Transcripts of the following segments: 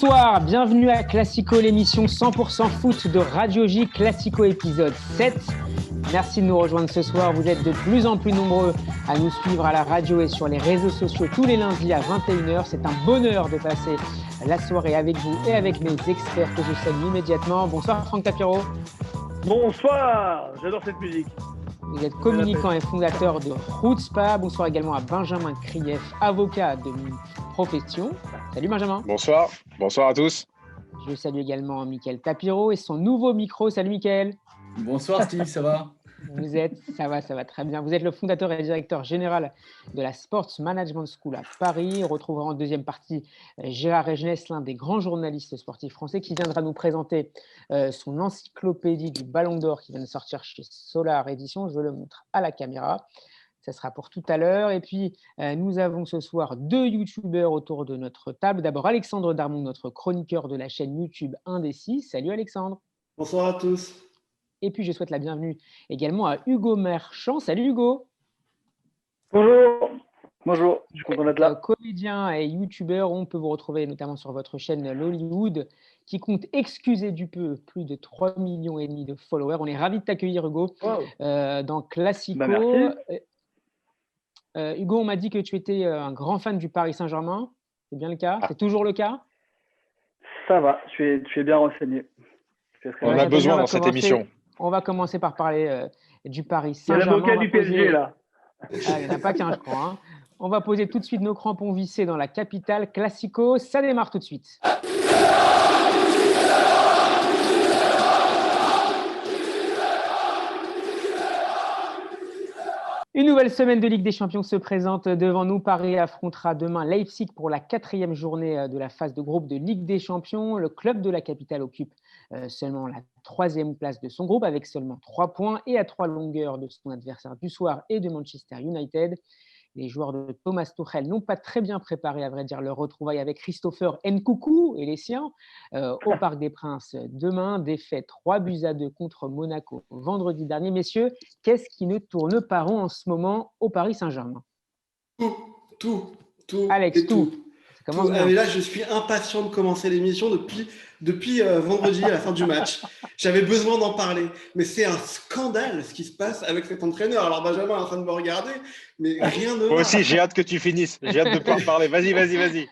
Bonsoir, bienvenue à Classico, l'émission 100% foot de Radio J, Classico épisode 7. Merci de nous rejoindre ce soir, vous êtes de plus en plus nombreux à nous suivre à la radio et sur les réseaux sociaux tous les lundis à 21h. C'est un bonheur de passer la soirée avec vous et avec mes experts que je salue immédiatement. Bonsoir Franck Tapiro. Bonsoir, j'adore cette musique. Vous êtes communicant et fondateur de Rootspa. Bonsoir également à Benjamin Krief, avocat de profession. Salut Benjamin. Bonsoir à tous. Je salue également Mickaël Tapiro et son nouveau micro. Salut Mickaël. Bonsoir Steve, ça va ? Ça va très bien. Vous êtes le fondateur et directeur général de la Sports Management School à Paris. On retrouvera en deuxième partie Gérard Regenès, l'un des grands journalistes sportifs français, qui viendra nous présenter son encyclopédie du Ballon d'Or qui vient de sortir chez Solar Édition. Je le montre à la caméra. Ça sera pour tout à l'heure. Et puis, nous avons ce soir deux youtubeurs autour de notre table. D'abord, Alexandre Darmon, notre chroniqueur de la chaîne YouTube Indécis. Salut Alexandre. Bonsoir à tous. Et puis, je souhaite la bienvenue également à Hugo Merchant. Salut Hugo. Bonjour, je suis content d'être là. Comédien et youtubeur, on peut vous retrouver notamment sur votre chaîne Lollywood, qui compte, excusez du peu, plus de 3,5 millions de followers. On est ravis de t'accueillir Hugo dans Classico. Merci. Hugo, on m'a dit que tu étais un grand fan du Paris Saint-Germain. C'est bien le cas ? C'est toujours le cas ? Ça va, tu es bien renseigné. On a besoin dans cette émission. On va commencer par parler du Paris Il y a Saint-Germain. l'avocat du PSG là. Il n'y en a pas qu'un, je crois. Hein. On va poser tout de suite nos crampons vissés dans la capitale. Classico, ça démarre tout de suite. Une nouvelle semaine de Ligue des Champions se présente devant nous. Paris affrontera demain Leipzig pour la 4e journée de la phase de groupe de Ligue des Champions. Le club de la capitale occupe seulement la 3e place de son groupe avec seulement 3 points et à 3 longueurs de son adversaire du soir et de Manchester United. Les joueurs de Thomas Tuchel n'ont pas très bien préparé, à vrai dire, leur retrouvaille avec Christopher Nkunku et les siens au Parc des Princes demain. Défaite 3-2 contre Monaco vendredi dernier. Messieurs, qu'est-ce qui ne tourne pas rond en ce moment au Paris Saint-Germain ? Tout. Alex, tout. Mais là, je suis impatient de commencer l'émission depuis vendredi à la fin du match. J'avais besoin d'en parler. Mais c'est un scandale ce qui se passe avec cet entraîneur. Alors Benjamin est en train de me regarder, mais rien ne va. Moi aussi, j'ai hâte que tu finisses. J'ai hâte de pouvoir parler. Vas-y.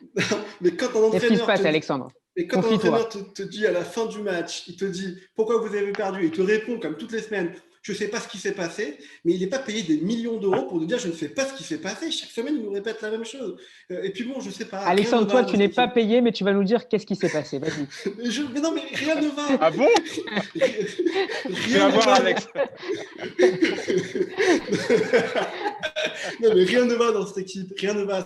Mais quand un entraîneur Qu'est-ce qui se passe, Alexandre ? Et quand un entraîneur te dit à la fin du match, il te dit pourquoi vous avez perdu, il te répond comme toutes les semaines, je ne sais pas ce qui s'est passé, mais il n'est pas payé des millions d'euros pour nous dire je ne sais pas ce qui s'est passé. Chaque semaine, il nous répète la même chose. Et puis bon, je ne sais pas. Alexandre, toi, tu n'es pas payé, mais tu vas nous dire qu'est-ce qui s'est passé. Vas-y. Mais non, mais rien ne va. Ah bon ? Rien ne va, Alex. Non, mais rien ne va dans cette équipe. Rien ne va.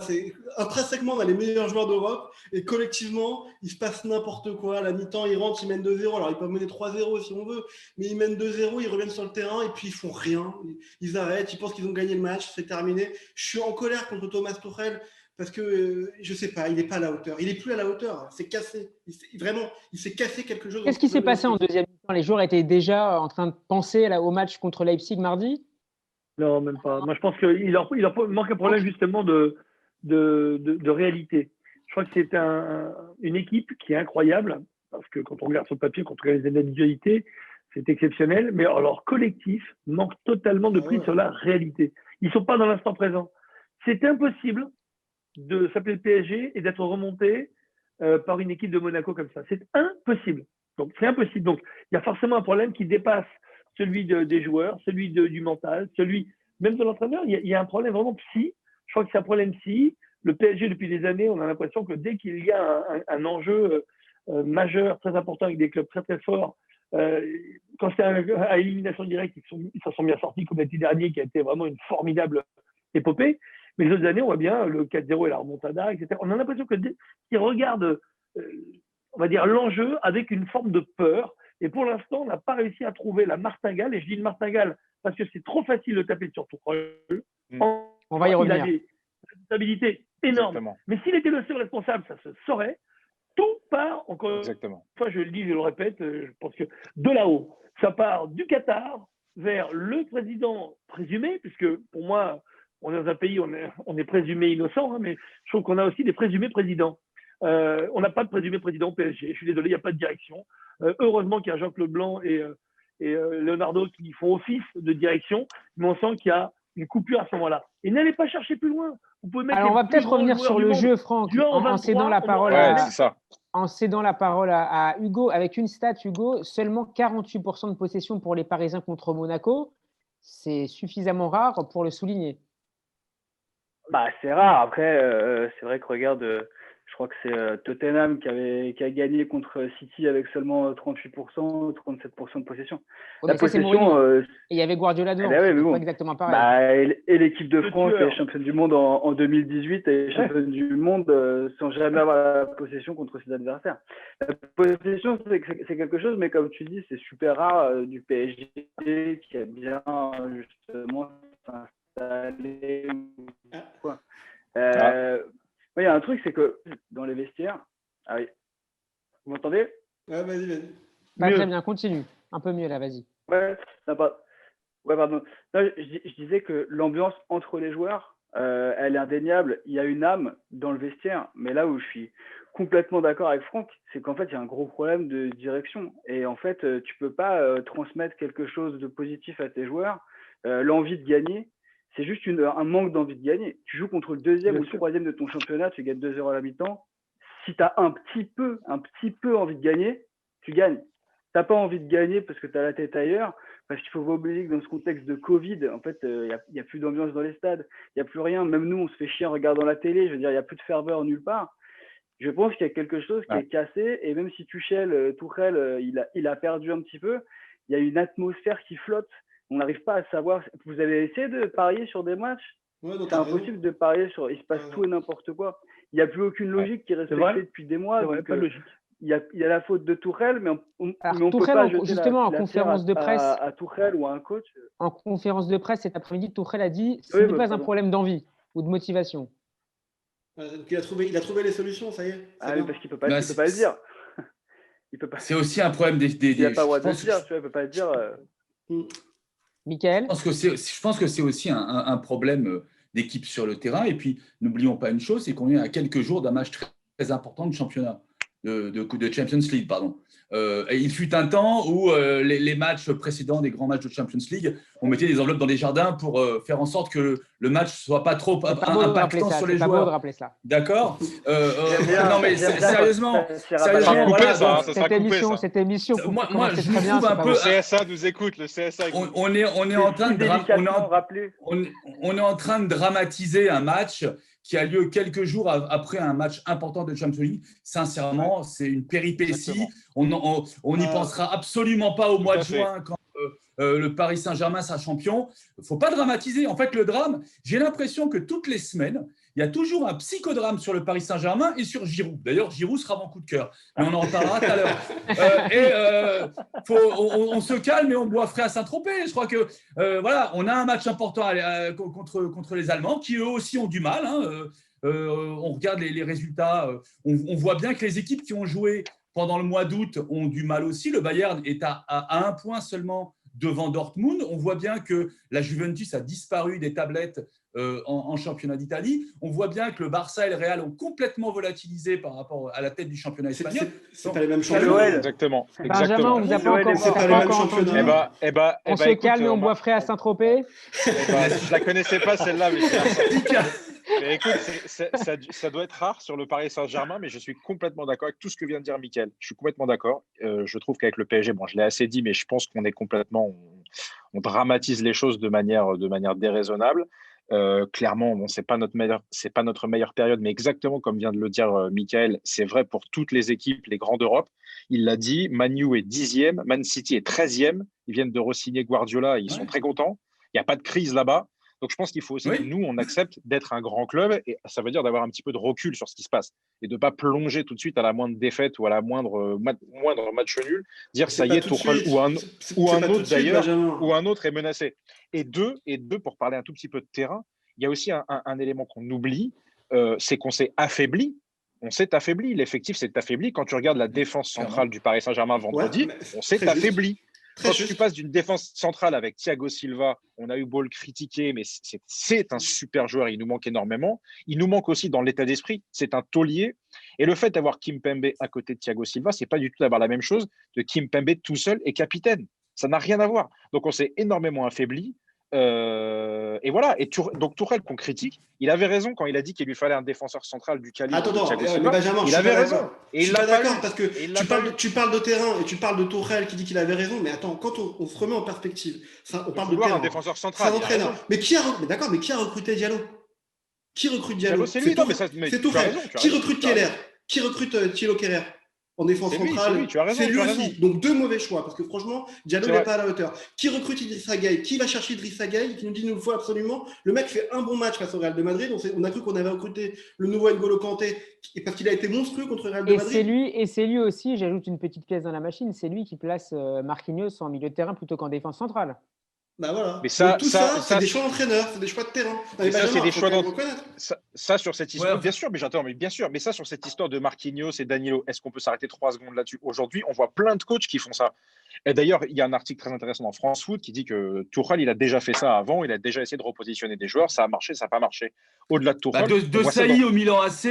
Intrinsèquement, on a les meilleurs joueurs d'Europe et collectivement, il se passe n'importe quoi. À la mi-temps, ils rentrent, ils mènent 2-0. Alors, ils peuvent mener 3-0 si on veut, mais ils mènent 2-0, ils reviennent sur le terrain et puis ils font rien. Ils arrêtent, ils pensent qu'ils ont gagné le match, c'est terminé. Je suis en colère contre Thomas Tuchel parce que, je sais pas, il n'est pas à la hauteur. Il n'est plus à la hauteur. C'est cassé. Il s'est cassé quelque chose. Qu'est-ce qui s'est passé en deuxième mi-temps ? Les joueurs étaient déjà en train de penser au match contre Leipzig mardi ? Non, même pas. Moi, je pense qu'il leur manque un problème justement de réalité. Je crois que c'est une équipe qui est incroyable, parce que quand on regarde sur le papier, quand on regarde les individualités, c'est exceptionnel, mais leur collectif manque totalement de prise sur la réalité. Ils ne sont pas dans l'instant présent. C'est impossible de s'appeler le PSG et d'être remonté par une équipe de Monaco comme ça. C'est impossible. Donc, c'est impossible. Donc, il y a forcément un problème qui dépasse celui des joueurs, celui du mental, celui même de l'entraîneur. Il y a un problème vraiment psy. Je crois que c'est un problème psy. Le PSG, depuis des années, on a l'impression que dès qu'il y a un enjeu majeur, très important, avec des clubs très très forts, quand c'est à élimination directe, ils s'en sont bien sortis, comme l'été dernier, qui a été vraiment une formidable épopée. Mais les autres années, on voit bien le 4-0 et la remontada, etc. On a l'impression qu'ils regardent, on va dire, l'enjeu avec une forme de peur. Et pour l'instant, on n'a pas réussi à trouver la martingale. Et je dis une martingale parce que c'est trop facile de taper sur Tuchel. On va y revenir. Il a des responsabilités énormes. Exactement. Mais s'il était le seul responsable, ça se saurait. Tout part, encore Exactement. une fois, je le dis, je le répète, je pense que de là-haut, ça part du Qatar vers le président présumé, puisque pour moi, on est dans un pays, on est présumé innocent, hein, mais je trouve qu'on a aussi des présumés présidents. On n'a pas de présumé président au PSG. Je suis désolé, il n'y a pas de direction. Heureusement qu'il y a Jacques Leblanc et Leonardo qui font office de direction, mais on sent qu'il y a une coupure à ce moment-là. Et n'allez pas chercher plus loin. Vous pouvez mettre Alors, on va peut-être revenir sur le jeu, Franck, en cédant la parole à Hugo. Avec une stat, Hugo, seulement 48% de possession pour les Parisiens contre Monaco. C'est suffisamment rare pour le souligner. C'est rare. Après, c'est vrai que regarde, je crois que c'est Tottenham qui a gagné contre City avec seulement 38%, 37% de possession. La possession, et il y avait Guardiola devant, c'est pas exactement pareil. Et l'équipe de France est championne du monde en 2018 et championne du monde sans jamais avoir la possession contre ses adversaires. La possession, c'est quelque chose, mais comme tu dis, c'est super rare du PSG qui a bien justement s'installer. Il y a un truc, c'est que dans les vestiaires. Ah oui. Vous m'entendez? Ouais, vas-y. Pas très bien, continue. Un peu mieux là, vas-y. Pardon. Non, je disais que l'ambiance entre les joueurs, elle est indéniable. Il y a une âme dans le vestiaire. Mais là où je suis complètement d'accord avec Franck, c'est qu'en fait, il y a un gros problème de direction. Et en fait, tu peux pas transmettre quelque chose de positif à tes joueurs. L'envie de gagner. C'est juste un manque d'envie de gagner. Tu joues contre le deuxième ou le troisième de ton championnat, tu gagnes 2-0 à la mi-temps. Si tu as un petit peu envie de gagner, tu gagnes. Tu n'as pas envie de gagner parce que tu as la tête ailleurs, parce qu'il faut pas oublier que dans ce contexte de Covid, en fait, il n'y a plus d'ambiance dans les stades, il n'y a plus rien. Même nous, on se fait chier en regardant la télé. Je veux dire, il n'y a plus de ferveur nulle part. Je pense qu'il y a quelque chose qui est cassé. Et même si Tuchel, il a perdu un petit peu, il y a une atmosphère qui flotte. On n'arrive pas à savoir. Vous avez essayé de parier sur des matchs? C'est impossible de parier sur. Il se passe tout et n'importe quoi. Il n'y a plus aucune logique qui est respectée depuis des mois. Donc, pas de logique. Il y a la faute de Tourelle, mais on Tourelle, peut pas jeter justement, en la conférence de presse, à Tourelle ou à un coach. En conférence de presse cet après-midi, Tourelle a dit ce n'est pas un problème d'envie ou de motivation. Il a trouvé les solutions, ça y est. Mais parce qu'il peut pas le dire. Il peut pas. C'est aussi un problème des. Il n'a pas le droit de le dire. Tu vois, il peut pas le dire. Michael? Je pense que c'est aussi un problème d'équipe sur le terrain. Et puis, n'oublions pas une chose, c'est qu'on est à quelques jours d'un match très important de championnat, de Champions League, pardon. Il fut un temps où les matchs précédents des grands matchs de Champions League, on mettait des enveloppes dans les jardins pour faire en sorte que le match ne soit pas trop impactant sur les joueurs. C'est pas beau de rappeler ça. D'accord. Non, mais sérieusement, voilà, cette émission. Moi, je me trouve un peu. Le CSA nous écoute. Le CSA. On est en train de dramatiser un match qui a lieu quelques jours après un match important de Champions League. Sincèrement, c'est une péripétie. On n'y pensera absolument pas au mois de juin quand le Paris Saint-Germain sera champion. Il ne faut pas dramatiser. En fait, le drame, j'ai l'impression que toutes les semaines, il y a toujours un psychodrame sur le Paris Saint-Germain et sur Giroud. D'ailleurs, Giroud sera mon coup de cœur. Mais on en reparlera tout à l'heure. On se calme et on boit frais à Saint-Tropez. Je crois que on a un match important contre les Allemands qui eux aussi ont du mal. On regarde les résultats. On voit bien que les équipes qui ont joué pendant le mois d'août ont du mal aussi. Le Bayern est à un point seulement devant Dortmund. On voit bien que la Juventus a disparu des tablettes en championnat d'Italie. On voit bien que le Barça et le Real ont complètement volatilisé par rapport à la tête du championnat espagnol. C'est pas les mêmes championnats. Exactement. Benjamin, on vous a pas encore entendu. On se calme et on boit frais à Saint-Tropez. Je la connaissais pas celle-là, mais mais écoute, ça doit être rare sur le Paris Saint-Germain, mais je suis complètement d'accord avec tout ce que vient de dire Mickaël. Je suis complètement d'accord. Je trouve qu'avec le PSG, je l'ai assez dit, mais je pense qu'on est complètement, on dramatise les choses de manière déraisonnable. Clairement, c'est pas notre meilleure période, mais exactement comme vient de le dire Mickaël, c'est vrai pour toutes les équipes, les grands d'Europe. Il l'a dit, Man U est 10e, Man City est 13e. Ils viennent de re-signer Guardiola, ils sont très contents. Il n'y a pas de crise là-bas. Donc, je pense qu'il faut aussi que nous, on accepte d'être un grand club et ça veut dire d'avoir un petit peu de recul sur ce qui se passe et de ne pas plonger tout de suite à la moindre défaite ou à la moindre match nul, dire ça y est, Tourelle ou un autre d'ailleurs, ou un autre est menacé. Et deux, pour parler un tout petit peu de terrain, il y a aussi un élément qu'on oublie, c'est qu'on s'est affaibli. On s'est affaibli. L'effectif s'est affaibli. Quand tu regardes la défense centrale du Paris Saint-Germain vendredi, on s'est affaibli. Quand tu passes d'une défense centrale avec Thiago Silva, on a eu beau le critiquer, mais c'est un super joueur, il nous manque énormément. Il nous manque aussi dans l'état d'esprit, c'est un taulier. Et le fait d'avoir Kimpembe à côté de Thiago Silva, c'est pas du tout d'avoir la même chose de Kimpembe tout seul et capitaine. Ça n'a rien à voir. Donc on s'est énormément affaibli. Et voilà. Donc Tourelle qu'on critique, il avait raison quand il a dit qu'il lui fallait un défenseur central du calibre de Thiago Silva. Mais Benjamin, il avait raison. Et je suis pas d'accord parce que tu parles de terrain et tu parles de Tourelle qui dit qu'il avait raison. Mais attends, quand on se remet en perspective, on parle de terrain. Un défenseur central. C'est un entraîneur. Mais qui a recruté Diallo? Qui recrute Diallo? C'est lui. C'est Tourelle. Qui recrute Keller? Qui recrute Thilo Keller? En défense centrale, c'est lui aussi. Donc, 2 mauvais choix, parce que franchement, Diallo n'est pas à la hauteur. Qui recrute Idrissa Gueye? Qui va chercher Idrissa Gueye? Qui nous dit qu'il nous le faut absolument. Le mec fait un bon match face au Real de Madrid. On a cru qu'on avait recruté le nouveau N'Golo Kanté, parce qu'il a été monstrueux contre le Real de Madrid. Et c'est lui aussi, j'ajoute une petite pièce dans la machine, c'est lui qui place Marquinhos en milieu de terrain plutôt qu'en défense centrale. Bah voilà. Mais ça, c'est des choix d'entraîneur, c'est des choix de terrain. C'est des choix d'entraîneur. Ça, sur cette histoire, bien sûr, mais ça, sur cette histoire de Marquinhos et Danilo, est-ce qu'on peut s'arrêter 3 secondes là-dessus? Aujourd'hui, on voit plein de coachs qui font ça. Et d'ailleurs, il y a un article très intéressant dans France Foot qui dit que Tuchel, il a déjà fait ça avant, il a déjà essayé de repositionner des joueurs, ça a marché, ça n'a pas marché. Au-delà de Tuchel. De Saï au Milan AC,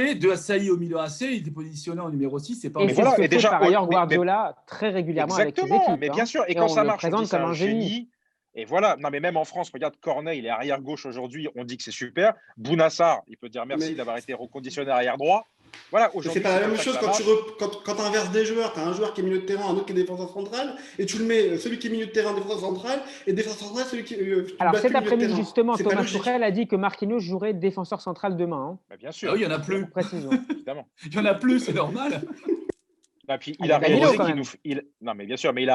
il était positionné en numéro 6, c'est pas et voilà, et déjà, par ailleurs, Guardiola très régulièrement avec ses équipes. Mais bien sûr, et quand ça marche, on dit c'est un génie. Et voilà, non mais même en France, regarde Cornet, il est arrière gauche aujourd'hui, on dit que c'est super. Bounassar, il peut dire merci d'avoir été reconditionné arrière droit. Voilà, c'est pas la même chose quand tu inverses des joueurs, tu as un joueur qui est milieu de terrain, un autre qui est défenseur central, et tu le mets celui qui est milieu de terrain, défenseur central, et défenseur central, celui qui alors cet après-midi, justement, Thomas Tuchel a dit que Marquinhos jouerait défenseur central demain. Hein. Bah, bien sûr. Ah oui, il n'y en a plus. Précision. Évidemment. Il n'y en a plus, c'est normal. Il a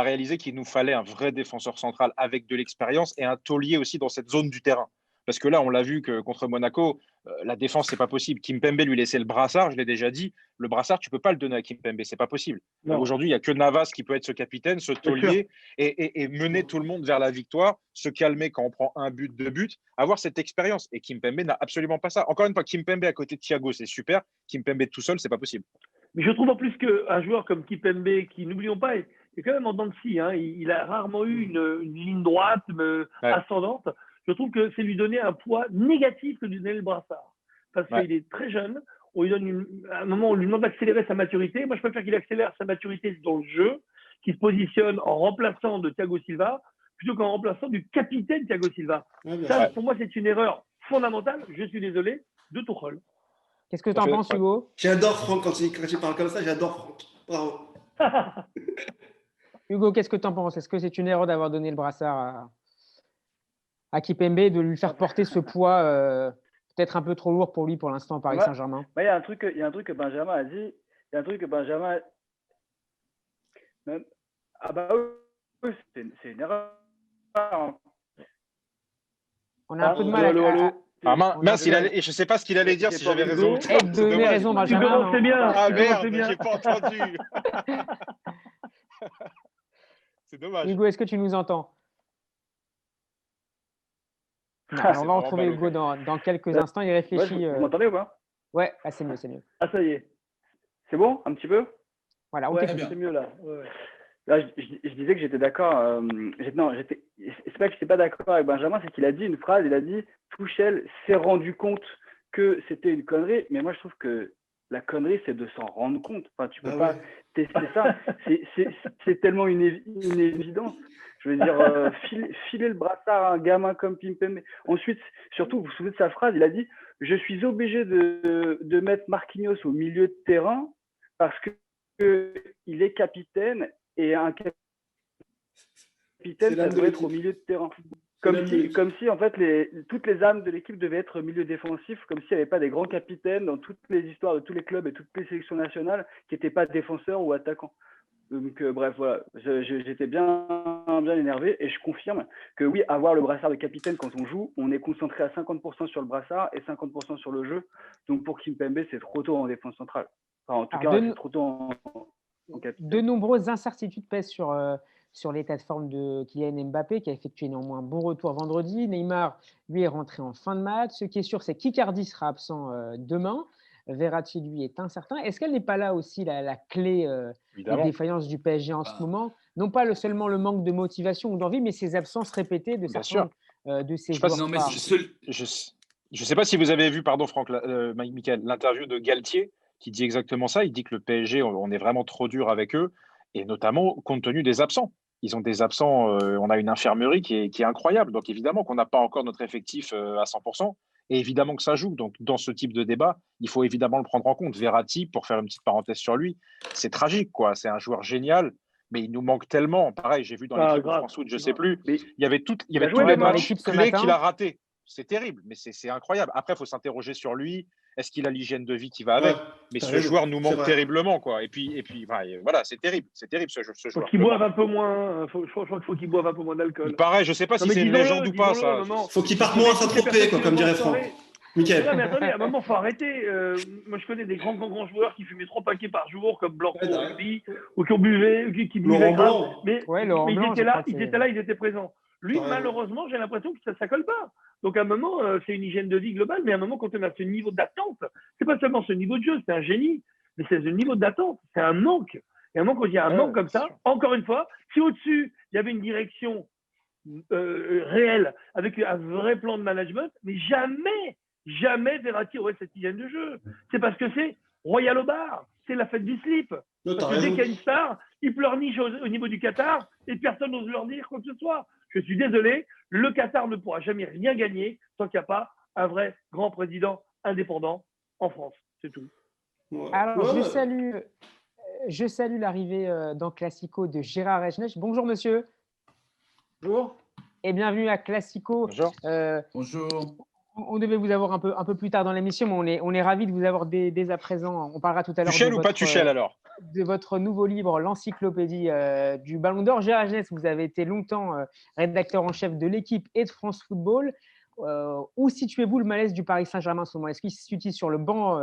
réalisé qu'il nous fallait un vrai défenseur central avec de l'expérience et un taulier aussi dans cette zone du terrain. Parce que là, on l'a vu que contre Monaco, la défense, c'est pas possible. Kimpembe lui laissait le brassard, je l'ai déjà dit. Le brassard, tu peux pas le donner à Kimpembe, c'est pas possible. Aujourd'hui, il y a que Navas qui peut être ce capitaine, ce taulier et mener tout le monde vers la victoire, se calmer quand on prend 1 but, 2 buts, avoir cette expérience. Et Kimpembe n'a absolument pas ça. Encore une fois, Kimpembe à côté de Thiago, c'est super. Kimpembe tout seul, c'est pas possible. Mais je trouve en plus qu'un joueur comme Kimpembe, qui, n'oublions pas, est quand même en dents de scie, hein, il a rarement eu une ligne droite ascendante. Je trouve que c'est lui donner un poids négatif que lui donnait le brassard. Parce qu'il est très jeune, on lui donne à un moment, on lui demande d'accélérer sa maturité. Moi, je préfère qu'il accélère sa maturité dans le jeu, qu'il se positionne en remplaçant de Thiago Silva, plutôt qu'en remplaçant du capitaine Thiago Silva. Ça, pour moi, c'est une erreur fondamentale, je suis désolé, de Tuchel. Qu'est-ce que tu en penses, Hugo? J'adore Franck quand il parle comme ça, j'adore Franck. Bravo. Hugo, qu'est-ce que tu en penses? Est-ce que c'est une erreur d'avoir donné le brassard à Kimpembe, de lui faire porter ce poids peut-être un peu trop lourd pour lui pour l'instant, Paris Saint-Germain? Il y a un truc que Benjamin a dit. Il y a un truc que Benjamin. Même... Ah bah oui, c'est une erreur. On a un peu de mal mince, je ne sais pas ce qu'il allait dire si j'avais raison. Donnez raison, Benjamin. C'est bien. Ah merde, j'ai pas entendu. C'est dommage. Hugo, est-ce que tu nous entends? On va retrouver Hugo dans quelques instants. Il réfléchit. Vous m'entendez ou pas? Ouais, c'est mieux, c'est mieux. Ah, ça y est. C'est bon, un petit peu? Voilà, c'est mieux là. Ouais. Là, je disais que j'étais d'accord. C'est pas que j'étais pas d'accord avec Benjamin, c'est qu'il a dit une phrase. Il a dit Tuchel s'est rendu compte que c'était une connerie, mais moi je trouve que la connerie c'est de s'en rendre compte. Enfin, tu peux pas tester ça. C'est tellement une évidence. Je veux dire, filer le brassard à un gamin comme Kimpembe. Ensuite, surtout, vous vous souvenez de sa phrase, il a dit « Je suis obligé de mettre Marquinhos au milieu de terrain parce qu'il est capitaine et un capitaine, ça doit être au milieu de terrain. » Comme si, en fait, toutes les âmes de l'équipe devaient être milieu défensif, comme s'il n'y avait pas des grands capitaines dans toutes les histoires de tous les clubs et toutes les sélections nationales qui n'étaient pas défenseurs ou attaquants. Donc, bref, voilà, j'étais bien énervé et je confirme que oui, avoir le brassard de capitaine quand on joue, on est concentré à 50% sur le brassard et 50% sur le jeu. Donc, pour Kimpembe, c'est trop tôt en défense centrale. Enfin, en tout cas, c'est trop tôt en capitaine. De nombreuses incertitudes pèsent sur l'état de forme de Kylian Mbappé, qui a effectué néanmoins un bon retour vendredi. Neymar, lui, est rentré en fin de match. Ce qui est sûr, c'est qu'Icardi sera absent demain. Verratti, lui, est incertain. Est-ce qu'elle n'est pas là aussi la clé des défaillances du PSG en ce moment? Non pas seulement le manque de motivation ou d'envie, mais ces absences répétées de certains de ces joueurs phares. Je ne sais pas si vous avez vu, pardon Franck, Michael, l'interview de Galtier qui dit exactement ça. Il dit que le PSG, on est vraiment trop dur avec eux, et notamment compte tenu des absents. Ils ont des absents, on a une infirmerie qui est incroyable. Donc évidemment qu'on n'a pas encore notre effectif à 100%. Et évidemment que ça joue. Donc dans ce type de débat, il faut évidemment le prendre en compte. Verratti, pour faire une petite parenthèse sur lui, c'est tragique, quoi. C'est un joueur génial, mais il nous manque tellement. Pareil, j'ai vu dans l'équipe de France Foot, je ne sais plus, il y avait tous les matchs clés qu'il a ratés. C'est terrible, mais c'est incroyable. Après, il faut s'interroger sur lui. Est-ce qu'il a l'hygiène de vie qui va avec? Mais ce joueur nous manque terriblement, quoi. Et puis voilà, c'est terrible ce joueur. Faut qu'il boive un peu moins. Je crois qu'il faut qu'il boive un peu moins d'alcool. Pareil, je sais pas si c'est une légende ou pas, ça. Faut qu'il parte moins à Saint-Tropez, quoi, comme dirait Franck. Michael. Mais attendez, à un moment, faut arrêter. Moi, je connais des grands joueurs qui fumaient 3 paquets par jour, comme Blanc au rugby, ou qui buvaient grave. Mais ils étaient là, ils étaient présents. Lui, malheureusement, j'ai l'impression que ça colle pas. Donc, à un moment, c'est une hygiène de vie globale, mais à un moment, quand on a ce niveau d'attente, c'est pas seulement ce niveau de jeu, c'est un génie, mais c'est ce niveau d'attente, c'est un manque. Et à un moment, quand il y a un manque comme ça, encore une fois, si au-dessus, il y avait une direction réelle, avec un vrai plan de management, mais jamais Verratti aurait cette hygiène de jeu. C'est parce que c'est Royal au bar, c'est la fête du slip. Parce que dès qu'il y a une star, ils pleurnichent au niveau du Qatar et personne n'ose leur dire quoi que ce soit. Je suis désolé, le Qatar ne pourra jamais rien gagner tant qu'il n'y a pas un vrai grand président indépendant en France. C'est tout. Alors, je salue l'arrivée dans Classico de Gérard Rejnech. Bonjour, monsieur. Bonjour. Et bienvenue à Classico. Bonjour. Bonjour. On devait vous avoir un peu plus tard dans l'émission, mais on est ravis de vous avoir dès à présent. On parlera tout à l'heure Tuchel ou pas Tuchel alors de votre nouveau livre, l'encyclopédie du Ballon d'Or. Gérard Rejnech, vous avez été longtemps rédacteur en chef de l'équipe et de France Football. Où situez-vous le malaise du Paris Saint-Germain en ce moment? Est-ce qu'il s'utilise sur le banc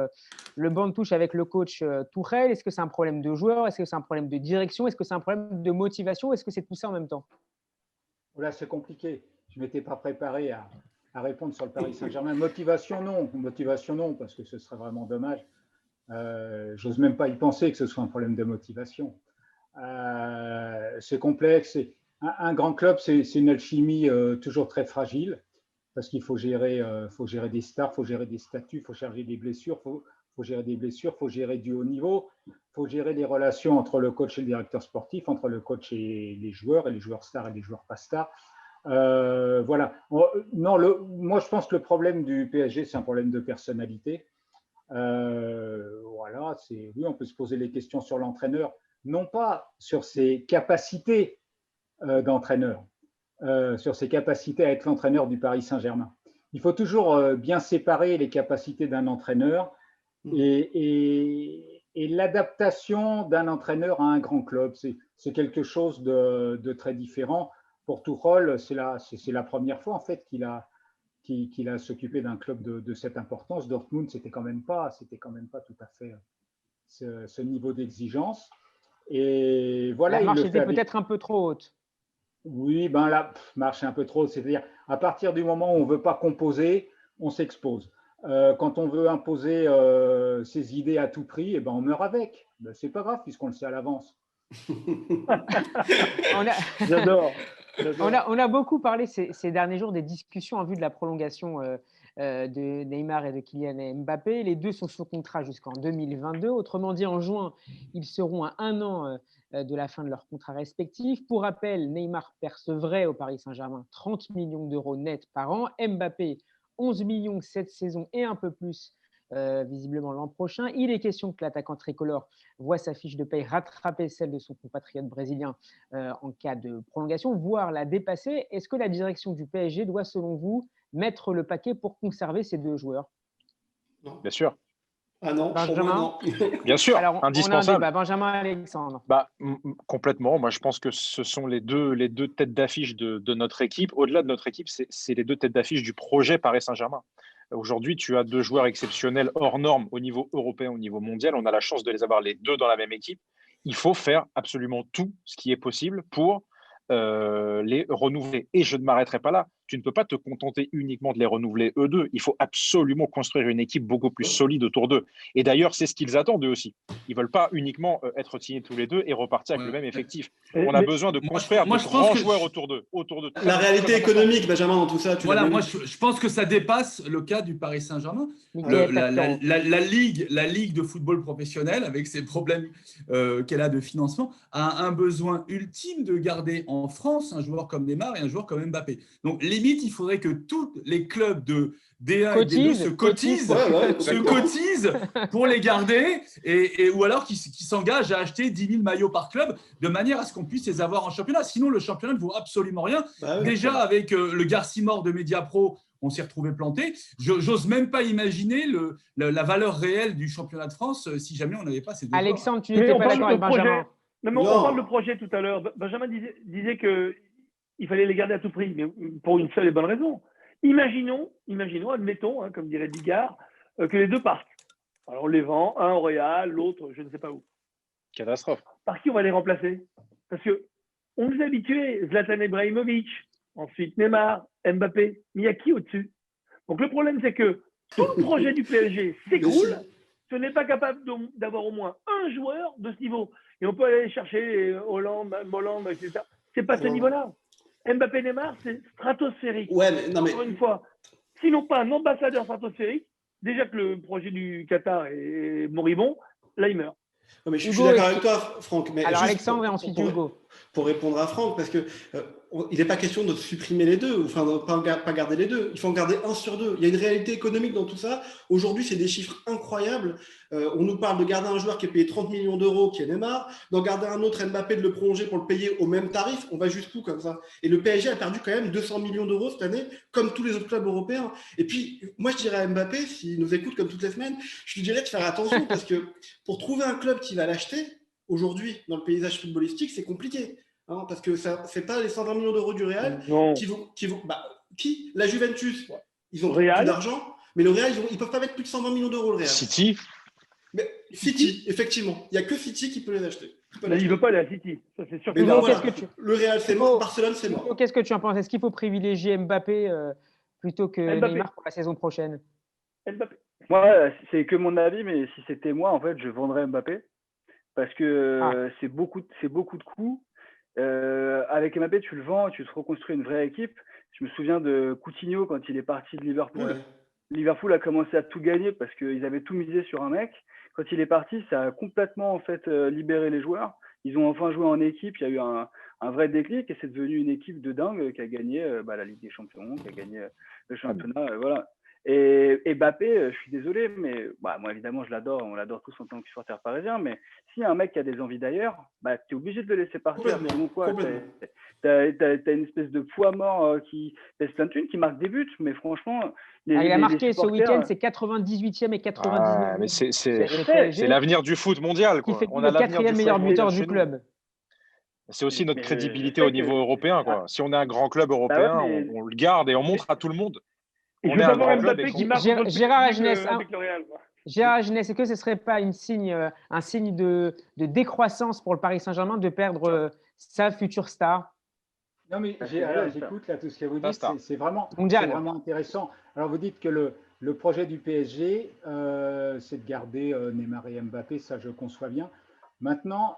de touche avec le coach Tuchel? Est-ce que c'est un problème de joueur? Est-ce que c'est un problème de direction? Est-ce que c'est un problème de motivation? Est-ce que c'est tout ça en même temps? Là, c'est compliqué. Je ne m'étais pas préparé à répondre sur le Paris Saint-Germain. Motivation, non, parce que ce serait vraiment dommage. J'ose même pas y penser que ce soit un problème de motivation. C'est complexe. Un grand club, c'est une alchimie toujours très fragile, parce qu'il faut gérer des stars, il faut gérer des statuts, il faut gérer des blessures, faut gérer du haut niveau, il faut gérer les relations entre le coach et le directeur sportif, entre le coach et les joueurs stars et les joueurs pas stars. Voilà. Moi, je pense que le problème du PSG, c'est un problème de personnalité. Voilà. Oui, on peut se poser les questions sur l'entraîneur, non pas sur ses capacités d'entraîneur, sur ses capacités à être l'entraîneur du Paris Saint-Germain. Il faut toujours bien séparer les capacités d'un entraîneur et l'adaptation d'un entraîneur à un grand club. C'est quelque chose de très différent. Pour Tuchel, c'est la première fois en fait qu'il a s'occupé d'un club de cette importance. Dortmund, c'était quand même pas tout à fait ce niveau d'exigence. Et voilà, la marche était peut-être un peu trop haute. Oui, la marche est un peu trop haute. C'est-à-dire, à partir du moment où on ne veut pas composer, on s'expose. Quand on veut imposer ses idées à tout prix, on meurt avec. C'est pas grave puisqu'on le sait à l'avance. J'adore. On a beaucoup parlé ces derniers jours des discussions en vue de la prolongation de Neymar et de Kylian Mbappé. Les deux sont sous contrat jusqu'en 2022. Autrement dit, en juin, ils seront à 1 an de la fin de leur contrat respectif. Pour rappel, Neymar percevrait au Paris Saint-Germain 30 millions d'euros net par an. Mbappé, 11 millions cette saison et un peu plus visiblement l'an prochain. Il est question que l'attaquant tricolore voit sa fiche de paye rattraper celle de son compatriote brésilien en cas de prolongation, voire la dépasser. Est-ce que la direction du PSG doit, selon vous, mettre le paquet pour conserver ces deux joueurs? Non. Bien sûr. Ah non, Benjamin, non. Bien sûr, alors, indispensable. On a un débat. Benjamin Alexandre. Complètement. Moi, je pense que ce sont les deux têtes d'affiche de notre équipe. Au-delà de notre équipe, c'est les deux têtes d'affiche du projet Paris Saint-Germain. Aujourd'hui, tu as deux joueurs exceptionnels hors normes au niveau européen, au niveau mondial. On a la chance de les avoir les deux dans la même équipe. Il faut faire absolument tout ce qui est possible pour les renouveler. Et je ne m'arrêterai pas là. tu ne peux pas te contenter uniquement de les renouveler eux deux. Il faut absolument construire une équipe beaucoup plus solide autour d'eux. Et d'ailleurs, c'est ce qu'ils attendent eux aussi. Ils ne veulent pas uniquement être signés tous les deux et repartir avec le même effectif. On a besoin de construire de grands joueurs autour d'eux. La réalité économique, Benjamin, dans tout ça, je pense que ça dépasse le cas du Paris Saint-Germain. La ligue de football professionnel, avec ses problèmes qu'elle a de financement, a un besoin ultime de garder en France un joueur comme Neymar et un joueur comme Mbappé. Donc, limite, il faudrait que tous les clubs de D1 et D2 se cotisent pour les garder, ou alors qui s'engagent à acheter 10 000 maillots par club, de manière à ce qu'on puisse les avoir en championnat. Sinon, le championnat ne vaut absolument rien. Déjà, avec le Garcimore de Mediapro, on s'est retrouvé planté. J'ose même pas imaginer la valeur réelle du championnat de France si jamais on n'avait pas ces deux joueurs. Alexandre, tu n'étais pas d'accord avec Benjamin. Non, mais on parle de projet tout à l'heure. Benjamin disait qu'il fallait les garder à tout prix, mais pour une seule et bonne raison. Imaginons, admettons, comme dirait Bigard, que les deux partent. Alors on les vend, un au Real, l'autre je ne sais pas où. Catastrophe. Par qui on va les remplacer? Parce qu'on nous a habitués, Zlatan Ibrahimovic, ensuite Neymar, Mbappé, mais il y a qui au-dessus? Donc le problème, c'est que tout le projet du PSG s'écroule si on n'est pas capable d'avoir au moins un joueur de ce niveau. Et on peut aller chercher Hollande, Molland, etc. C'est pas ce niveau-là. Mbappé, Neymar, c'est stratosphérique. Ouais, mais non, encore une fois, sinon pas un ambassadeur stratosphérique, déjà que le projet du Qatar est moribond, là il meurt. Non, mais je suis d'accord avec toi, Franck. Mais alors Alexandre et ensuite Hugo. Pour répondre à Franck, parce que il n'est pas question de supprimer les deux, enfin de pas garder les deux. Il faut en garder un sur deux. Il y a une réalité économique dans tout ça. Aujourd'hui, c'est des chiffres incroyables. On nous parle de garder un joueur qui est payé 30 millions d'euros, qui est Neymar, d'en garder un autre Mbappé, de le prolonger pour le payer au même tarif. On va jusqu'où comme ça? Et le PSG a perdu quand même 200 millions d'euros cette année, comme tous les autres clubs européens. Et puis, moi, je dirais à Mbappé, s'il nous écoute comme toutes les semaines, je lui dirais de faire attention parce que pour trouver un club qui va l'acheter, aujourd'hui, dans le paysage footballistique, c'est compliqué. Hein, parce que ça c'est pas les 120 millions d'euros du Real qui vont la Juventus, ils ont plus d'argent, mais le Real, ils peuvent pas mettre plus de 120 millions d'euros, le Real. City, effectivement. Il n'y a que City qui peut les acheter. Il ne veut pas aller à City, ça c'est sûr. Mais non, voilà, le Real, c'est mort, Barcelone, c'est mort. Qu'est-ce que tu en penses? Est-ce qu'il faut privilégier Mbappé plutôt que Neymar pour la saison prochaine? Mbappé. Moi, c'est que mon avis, mais si c'était moi, en fait, je vendrais Mbappé parce que c'est beaucoup de coûts. Avec Mbappé, tu le vends, tu te reconstruis une vraie équipe. Je me souviens de Coutinho quand il est parti de Liverpool. Ouais. Liverpool a commencé à tout gagner parce qu'ils avaient tout misé sur un mec. Quand il est parti, ça a complètement en fait libéré les joueurs. Ils ont enfin joué en équipe. Il y a eu un vrai déclic et c'est devenu une équipe de dingue qui a gagné la Ligue des Champions, qui a gagné le championnat. Voilà. Et Mbappé, je suis désolé, mais moi évidemment je l'adore, on l'adore tous en tant que supporter parisien, mais s'il y a un mec qui a des envies d'ailleurs, tu es obligé de le laisser partir. Sinon quoi, t'as une espèce de poids mort qui pèse plein de thunes, qui marque des buts, mais franchement… il a marqué ce week-end, c'est 98e et 99e. Mais c'est l'avenir du foot mondial. Quoi. On a le 4e meilleur buteur du club. C'est aussi notre crédibilité au niveau européen. Quoi. Si on est un grand club européen, on le garde et on montre à tout le monde. On est un grand club qui marque Gérard Agenès, est-ce que ce ne serait pas un signe de décroissance pour le Paris Saint-Germain de perdre sa future star? Non, mais j'écoute là tout ce que vous dites, c'est vraiment intéressant. Alors, vous dites que le projet du PSG, c'est de garder Neymar et Mbappé, ça je conçois bien. Maintenant,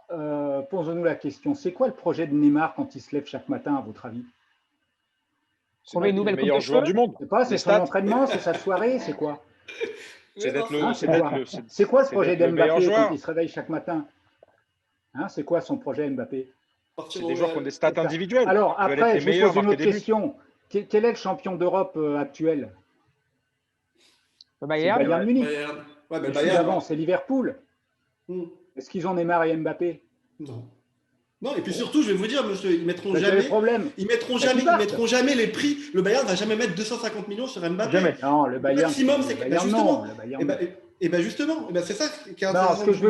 posons-nous la question, c'est quoi le projet de Neymar quand il se lève chaque matin, à votre avis? C'est le meilleur joueur du monde. C'est son entraînement, c'est sa soirée, c'est quoi? C'est quoi ce projet d'Mbappé quand il se réveille chaque matin? C'est quoi son projet Mbappé? C'est des joueurs qui ont des stats individuelles. Alors après, je vous pose une autre question. Quel est le champion d'Europe actuel? Le Bayern. Bayern Munich. Avant, c'est Liverpool. Est-ce qu'ils ont Neymar et Mbappé? Non, et puis surtout, je vais vous dire, monsieur, ils mettront jamais les prix. Le Bayern ne va jamais mettre 250 millions sur Mbappé. Jamais. Non, le Bayern. Maximum, c'est justement. Justement, c'est ça qui est intéressant. Ce que je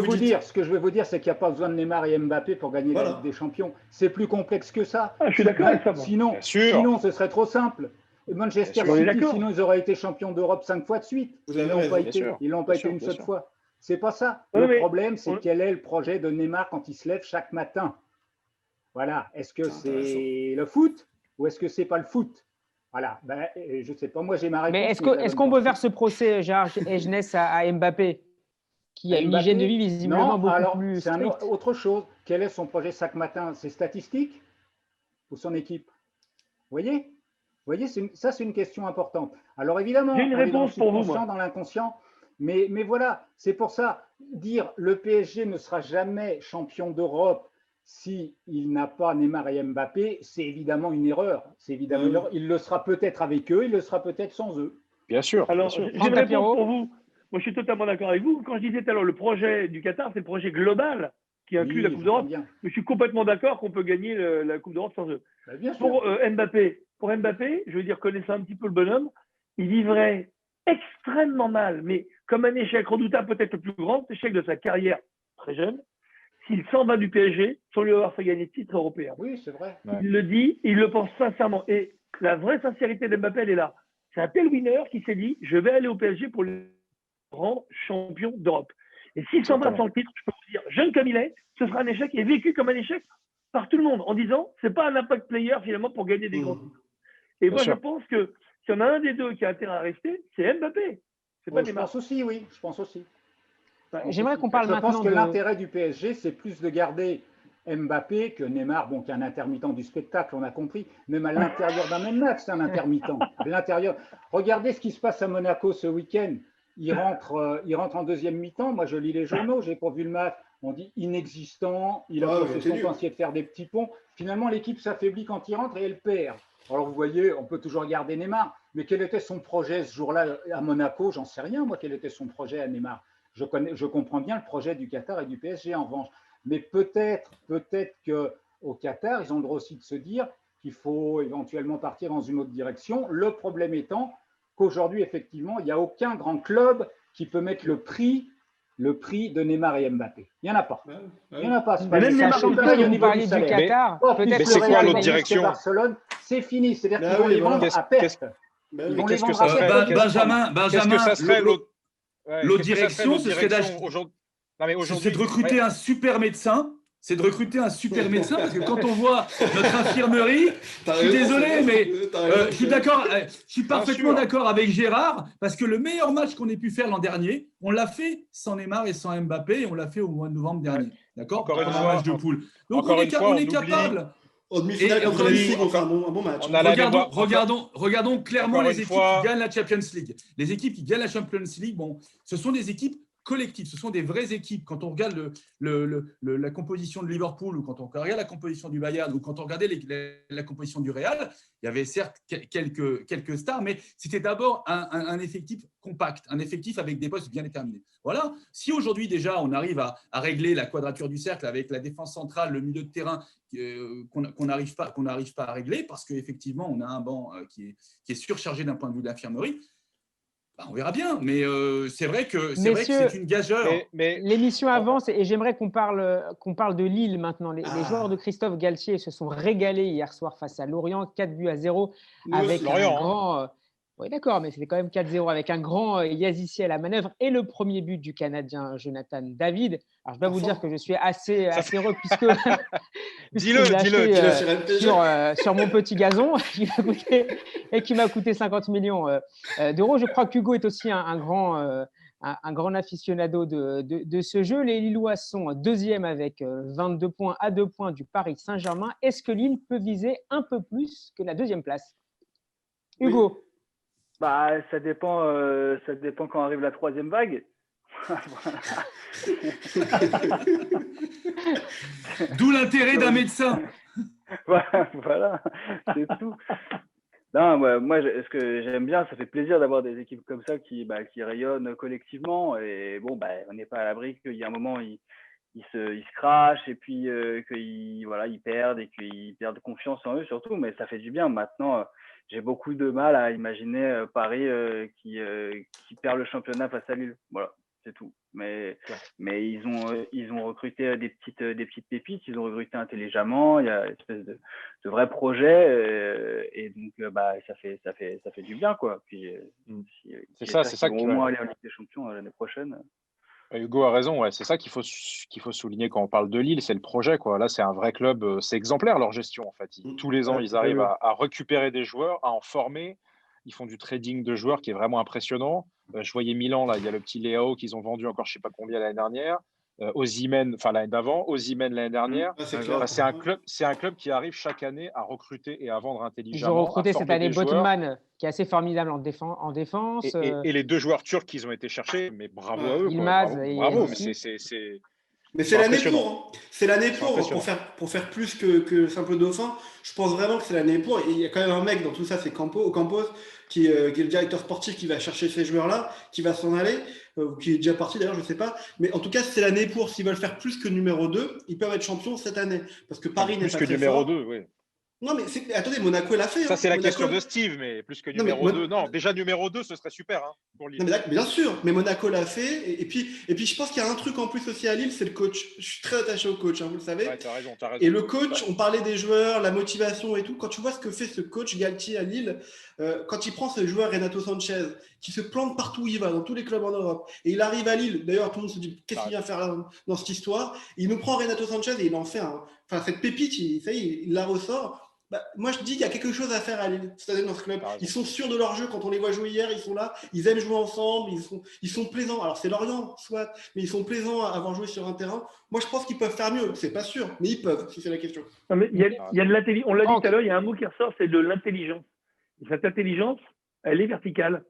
veux vous dire, c'est qu'il n'y a pas besoin de Neymar et Mbappé pour gagner la Ligue des Champions. C'est plus complexe que ça. Je suis d'accord avec ça. Sinon, ce serait trop simple. Et Manchester City, sinon, ils auraient été champions d'Europe 5 fois de suite. Ils l'ont pas été une seule fois. C'est pas ça. Le problème, c'est quel est le projet de Neymar quand il se lève chaque matin. Voilà, est-ce que c'est le foot ou est-ce que c'est pas le foot? Voilà, ben, je ne sais pas, moi j'ai ma réponse. Mais est-ce qu'on peut faire ce procès, Gérard Egenès, à Mbappé, qui a une hygiène de vie visiblement beaucoup plus c'est stricte? autre chose. Quel est son projet chaque matin? Ses statistiques ou son équipe? Vous voyez, ça c'est une question importante. Alors évidemment, J'ai une on est dans le réponse pour vous, subconscient, moi. dans l'inconscient, mais voilà, c'est pour ça, dire le PSG ne sera jamais champion d'Europe s'il n'a pas Neymar et Mbappé, c'est évidemment une erreur. C'est évidemment une erreur. Il le sera peut-être avec eux, il le sera peut-être sans eux. Bien sûr. Alors, bien sûr. j'ai une réponse pour vous. Moi, je suis totalement d'accord avec vous. Quand je disais tout à l'heure, le projet du Qatar, c'est le projet global qui inclut la Coupe d'Europe. Mais je suis complètement d'accord qu'on peut gagner la Coupe d'Europe sans eux. Ben, bien sûr. Pour Mbappé, je veux dire, connaissant un petit peu le bonhomme, il vivrait extrêmement mal, mais comme un échec redoutable, peut-être le plus grand échec de sa carrière très jeune, s'il s'en va du PSG sans lui avoir fait gagner de titre européen. Oui, c'est vrai. Ouais. Il le dit, il le pense sincèrement. Et la vraie sincérité d'Mbappé, elle est là. C'est un tel winner qui s'est dit, je vais aller au PSG pour le rendre champion d'Europe. Et s'il s'en va sans le titre, je peux vous dire, jeune comme il est, ce sera un échec et vécu comme un échec par tout le monde, en disant, c'est pas un impact player finalement pour gagner des grands titres. Et moi, je pense que s'il y en a un des deux qui a intérêt à rester, c'est Mbappé. C'est pas Neymar. Je pense aussi, oui. Je pense aussi. J'aimerais qu'on parle maintenant. Je pense que l'intérêt du PSG, c'est plus de garder Mbappé que Neymar, bon, qui est un intermittent du spectacle, on a compris, même à l'intérieur d'un même match, c'est un intermittent. À l'intérieur. Regardez ce qui se passe à Monaco ce week-end. Il rentre en deuxième mi-temps. Moi, je lis les journaux, j'ai pas vu le match. On dit inexistant, il a posé son temps, essayer de faire des petits ponts. Finalement, l'équipe s'affaiblit quand il rentre et elle perd. Alors, vous voyez, on peut toujours regarder Neymar, mais quel était son projet ce jour-là à Monaco? J'en sais rien, moi, quel était son projet à Neymar. Je comprends bien le projet du Qatar et du PSG, en revanche. Mais peut-être qu'au Qatar, ils ont le droit aussi de se dire qu'il faut éventuellement partir dans une autre direction. Le problème étant qu'aujourd'hui, effectivement, il n'y a aucun grand club qui peut mettre le prix de Neymar et Mbappé. Il n'y en a pas. Il n'y en a pas. Vous parliez du Qatar. Mais c'est quoi l'autre direction? Barcelone, c'est fini. C'est-à-dire qu'ils vont les vendre à perte. Qu'est-ce que ça serait? Benjamin, qu'est-ce que ça serait l'autre direction? Ce serait de recruter un super médecin. C'est de recruter un super médecin parce que quand on voit notre infirmerie, je suis désolé, mais je suis d'accord, je suis parfaitement d'accord avec Gérard parce que le meilleur match qu'on ait pu faire l'an dernier, on l'a fait sans Neymar et sans Mbappé et on l'a fait au mois de novembre dernier. D'accord? Encore une fois, match de poule. Donc on est capable. En demi-finale contre Leipzig, on fait un bon match. Regardons clairement les équipes qui gagnent la Champions League. Les équipes qui gagnent la Champions League, bon, ce sont des équipes collectifs, ce sont des vraies équipes. Quand on regarde la composition de Liverpool ou quand on regarde la composition du Bayern ou quand on regardait la composition du Real, il y avait certes quelques stars, mais c'était d'abord un effectif compact, un effectif avec des postes bien déterminés. Voilà. Si aujourd'hui déjà on arrive à régler la quadrature du cercle avec la défense centrale, le milieu de terrain qu'on n'arrive pas à régler parce qu'effectivement on a un banc qui est surchargé d'un point de vue d'infirmerie, on verra bien, mais c'est vrai que c'est une gageure. Mais l'émission avance et j'aimerais qu'on parle de Lille maintenant. Les joueurs de Christophe Galtier se sont régalés hier soir face à Lorient, 4-0 avec un grand… Oui, d'accord, mais c'était quand même 4-0 avec un grand Yazici à la manœuvre et le premier but du Canadien Jonathan David. Alors, je dois vous dire que je suis assez heureux puisque dis-le sur mon petit gazon qui m'a coûté 50 millions d'euros. Je crois qu'Hugo est aussi un grand aficionado de ce jeu. Les Lillois sont deuxième avec 22 points à 2 points du Paris Saint-Germain. Est-ce que Lille peut viser un peu plus que la deuxième place? Hugo? Oui. Bah, ça dépend quand arrive la troisième vague. D'où l'intérêt d'un médecin. Voilà, c'est tout. Non, moi, ce que j'aime bien, ça fait plaisir d'avoir des équipes comme ça qui rayonnent collectivement. Et bon, on n'est pas à l'abri qu'il y a un moment, ils se crachent et puis ils perdent et qu'ils perdent confiance en eux surtout. Mais ça fait du bien. Maintenant, j'ai beaucoup de mal à imaginer Paris qui perd le championnat face à Lille. Voilà, c'est tout. Mais ils ont recruté des petites pépites, ils ont recruté intelligemment. Il y a une espèce de vrai projet et donc ça fait du bien quoi. Puis c'est ça qui vont au moins aller en Ligue des Champions l'année prochaine. Hugo a raison, ouais. C'est ça qu'il faut souligner quand on parle de Lille, c'est le projet, quoi. Là, c'est un vrai club, c'est exemplaire leur gestion en fait. Tous les ans, ils arrivent à récupérer des joueurs, à en former. Ils font du trading de joueurs qui est vraiment impressionnant. Je voyais Milan, là, il y a le petit Léao qu'ils ont vendu encore je ne sais pas combien l'année dernière. Osimhen, enfin l'année d'avant, Osimhen l'année dernière. C'est un club qui arrive chaque année à recruter et à vendre Ils ont intelligemment. recruté cette année Botman, qui est assez formidable en défense. Et les 2 joueurs turcs qu'ils ont été chercher, mais bravo à eux. Yilmaz bravo. Mais c'est l'année pour. Hein. C'est l'année pour faire plus que simple dauphin. Je pense vraiment que c'est l'année pour. Et il y a quand même un mec dans tout ça, c'est Campos, qui est le directeur sportif qui va chercher ces joueurs-là, qui va s'en aller, qui est déjà parti d'ailleurs, je ne sais pas. Mais en tout cas, c'est l'année pour. S'ils veulent faire plus que numéro 2, ils peuvent être champions cette année. Parce que Paris n'est pas très fort. Plus que numéro 2, oui. Non, mais attendez, Monaco l'a fait. Ça, c'est la question de Steve, mais plus que numéro 2. Non, déjà numéro 2, ce serait super pour Lille. Non, mais bien sûr, mais Monaco l'a fait. Et puis, je pense qu'il y a un truc en plus aussi à Lille, c'est le coach. Je suis très attaché au coach, vous le savez. Ouais, t'as raison. Et le coach, on parlait des joueurs, la motivation et tout. Quand tu vois ce que fait ce coach Galtier à Lille, quand il prend ce joueur Renato Sanchez, qui se plante partout où il va, dans tous les clubs en Europe, et il arrive à Lille, d'ailleurs tout le monde se dit qu'est-ce qu'il vient faire là, dans cette histoire, il nous prend Renato Sanchez et il en fait cette pépite, il la ressort. Moi, je dis qu'il y a quelque chose à faire à Lille, c'est-à-dire dans ce club. Ils sont sûrs de leur jeu. Quand on les voit jouer hier, ils sont là, ils aiment jouer ensemble, ils sont plaisants. Alors, c'est Lorient, soit, mais ils sont plaisants à avoir joué sur un terrain. Moi, je pense qu'ils peuvent faire mieux. C'est pas sûr, mais ils peuvent, si c'est la question. Non, mais il y a de l'intelligence. On l'a dit tout à l'heure, il y a un mot qui ressort, c'est de l'intelligence. Et cette intelligence, elle est verticale.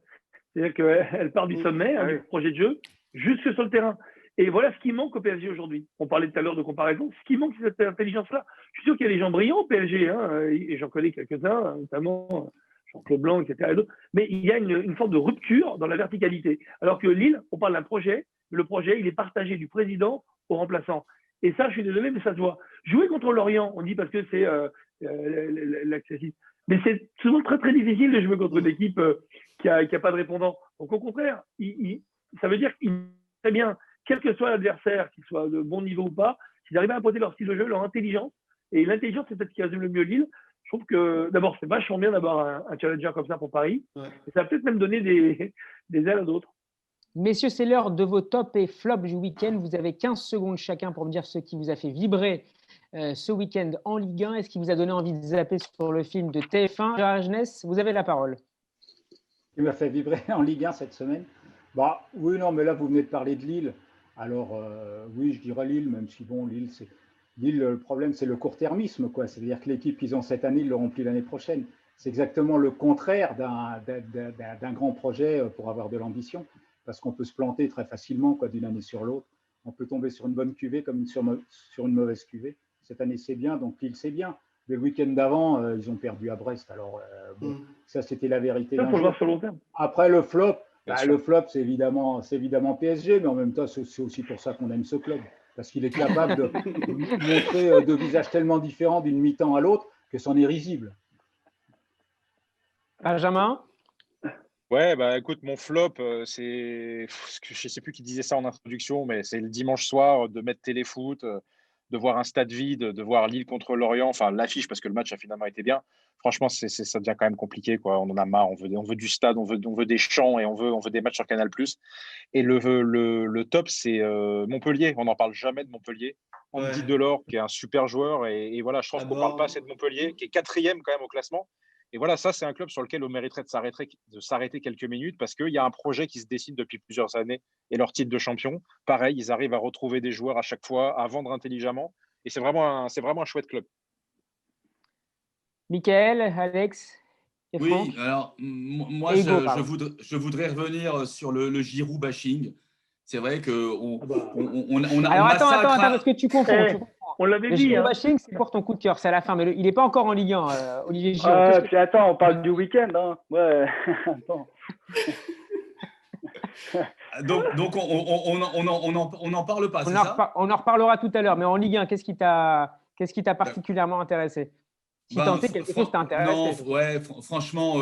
C'est-à-dire qu'elle part du sommet, du projet de jeu, jusque sur le terrain. Et voilà ce qui manque au PSG aujourd'hui. On parlait tout à l'heure de comparaison. Ce qui manque, c'est cette intelligence-là. Je suis sûr qu'il y a des gens brillants au PSG, et j'en connais quelques-uns, notamment Jean-Claude Blanc, etc. Et d'autres. Mais il y a une forme de rupture dans la verticalité. Alors que Lille, on parle d'un projet, mais le projet, il est partagé du président au remplaçant. Et ça, je suis désolé, mais ça se voit. Jouer contre Lorient, on dit parce que c'est l'accessible. Mais c'est souvent très, très difficile de jouer contre une équipe qui a pas de répondant. Donc, au contraire, ça veut dire qu'il très bien, quel que soit l'adversaire, qu'il soit de bon niveau ou pas, s'ils arrivent à imposer leur style de jeu, leur intelligence, et l'intelligence, c'est peut-être ce qui résume le mieux Lille. Je trouve que, d'abord, c'est vachement bien d'avoir un challenger comme ça pour Paris. Ouais. Et ça va peut-être même donner des ailes à d'autres. Messieurs, c'est l'heure de vos tops et flops du week-end. Vous avez 15 secondes chacun pour me dire ce qui vous a fait vibrer ce week-end en Ligue 1 et ce qui vous a donné envie de zapper sur le film de TF1. Gérard Jeunesse, vous avez la parole. Il m'a fait vibrer en Ligue 1 cette semaine. Oui, non, mais là, vous venez de parler de Lille. Alors, oui, je dirais Lille, même si, bon, Lille, le problème, c'est le court-termisme, quoi. C'est-à-dire que l'équipe qu'ils ont cette année, ils le remplit l'année prochaine. C'est exactement le contraire d'un grand projet pour avoir de l'ambition, parce qu'on peut se planter très facilement, quoi, d'une année sur l'autre. On peut tomber sur une bonne cuvée comme sur une mauvaise cuvée. Cette année, c'est bien, donc Lille, c'est bien. Mais le week-end d'avant, ils ont perdu à Brest. Alors, ça, c'était la vérité. Ça, faut le voir sur le long terme. Après, le flop, c'est évidemment PSG, mais en même temps, c'est aussi pour ça qu'on aime ce club. Parce qu'il est capable de montrer deux visages tellement différents d'une mi-temps à l'autre que c'en est risible. Benjamin ? Ouais, écoute, mon flop, c'est. Je ne sais plus qui disait ça en introduction, mais c'est le dimanche soir de mettre téléfoot, de voir un stade vide, de voir Lille contre Lorient, enfin l'affiche, parce que le match a finalement été bien. Franchement, ça devient quand même compliqué, quoi. On en a marre, on veut du stade, on veut des chants et on veut des matchs sur Canal+. Et le top, c'est Montpellier. On n'en parle jamais de Montpellier. Andy Delors, qui est un super joueur. Et voilà, je pense qu'on ne parle pas assez de Montpellier, qui est 4e quand même au classement. Et voilà, ça, c'est un club sur lequel on mériterait de s'arrêter quelques minutes parce qu'il y a un projet qui se dessine depuis plusieurs années et leur titre de champion. Pareil, ils arrivent à retrouver des joueurs à chaque fois, à vendre intelligemment. Et c'est vraiment un chouette club. Michael, Alex et Franck. Oui, alors moi, je voudrais revenir sur le Giroud bashing. C'est vrai qu'on a. Alors attends, parce que tu confonds. On l'avait le dit. Giroud bashing, c'est pour ton coup de cœur, c'est à la fin. Mais il n'est pas encore en Ligue 1, Olivier Giroud. Puis attends, on parle du week-end. Hein. Ouais, attends. donc on n'en parle pas, c'est ça ? On en reparlera tout à l'heure. Mais en Ligue 1, qu'est-ce qui t'a particulièrement intéressé ? Si tant est quelque chose t'a intéressé. Non, ouais, franchement,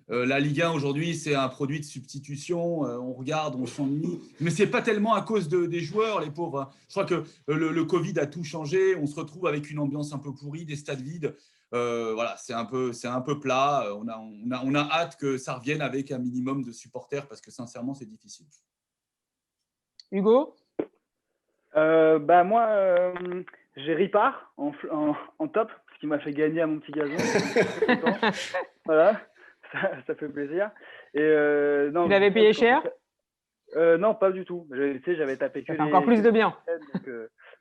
la Ligue 1 aujourd'hui, c'est un produit de substitution. On regarde, on s'ennuie. Mais ce n'est pas tellement à cause des joueurs, les pauvres. Je crois que le Covid a tout changé. On se retrouve avec une ambiance un peu pourrie, des stades vides. Voilà, c'est un peu plat. On a hâte que ça revienne avec un minimum de supporters parce que sincèrement, c'est difficile. Hugo ? Moi, j'ai Ripard en top, ce qui m'a fait gagner à mon petit gazon. Voilà, ça fait plaisir. Et, non, Tu l'avais payé cher? Non, pas du tout. Tu sais, j'avais tapé que Ça fait encore plus de bien. Donc,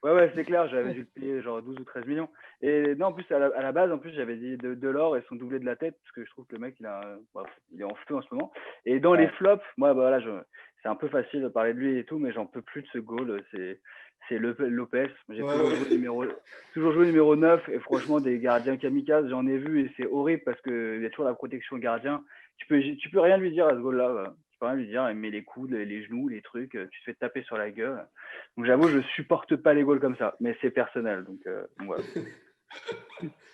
ouais, c'est clair, j'avais dû le payer genre 12 ou 13 millions. Et non, en plus, à la base, en plus, j'avais dit de l'or et son doublé de la tête, parce que je trouve que le mec, il est en feu en ce moment. Et dans les flops, moi, voilà, c'est un peu facile de parler de lui et tout, mais j'en peux plus de ce goal. C'est Lopez. J'ai toujours joué numéro 9, et franchement, des gardiens kamikazes, j'en ai vu, et c'est horrible parce qu'il y a toujours la protection gardien. Tu peux rien lui dire à ce goal-là. Tu peux rien lui dire, il met les coudes, les genoux, les trucs, tu te fais taper sur la gueule. Donc j'avoue, je supporte pas les goals comme ça, mais c'est personnel. Donc voilà.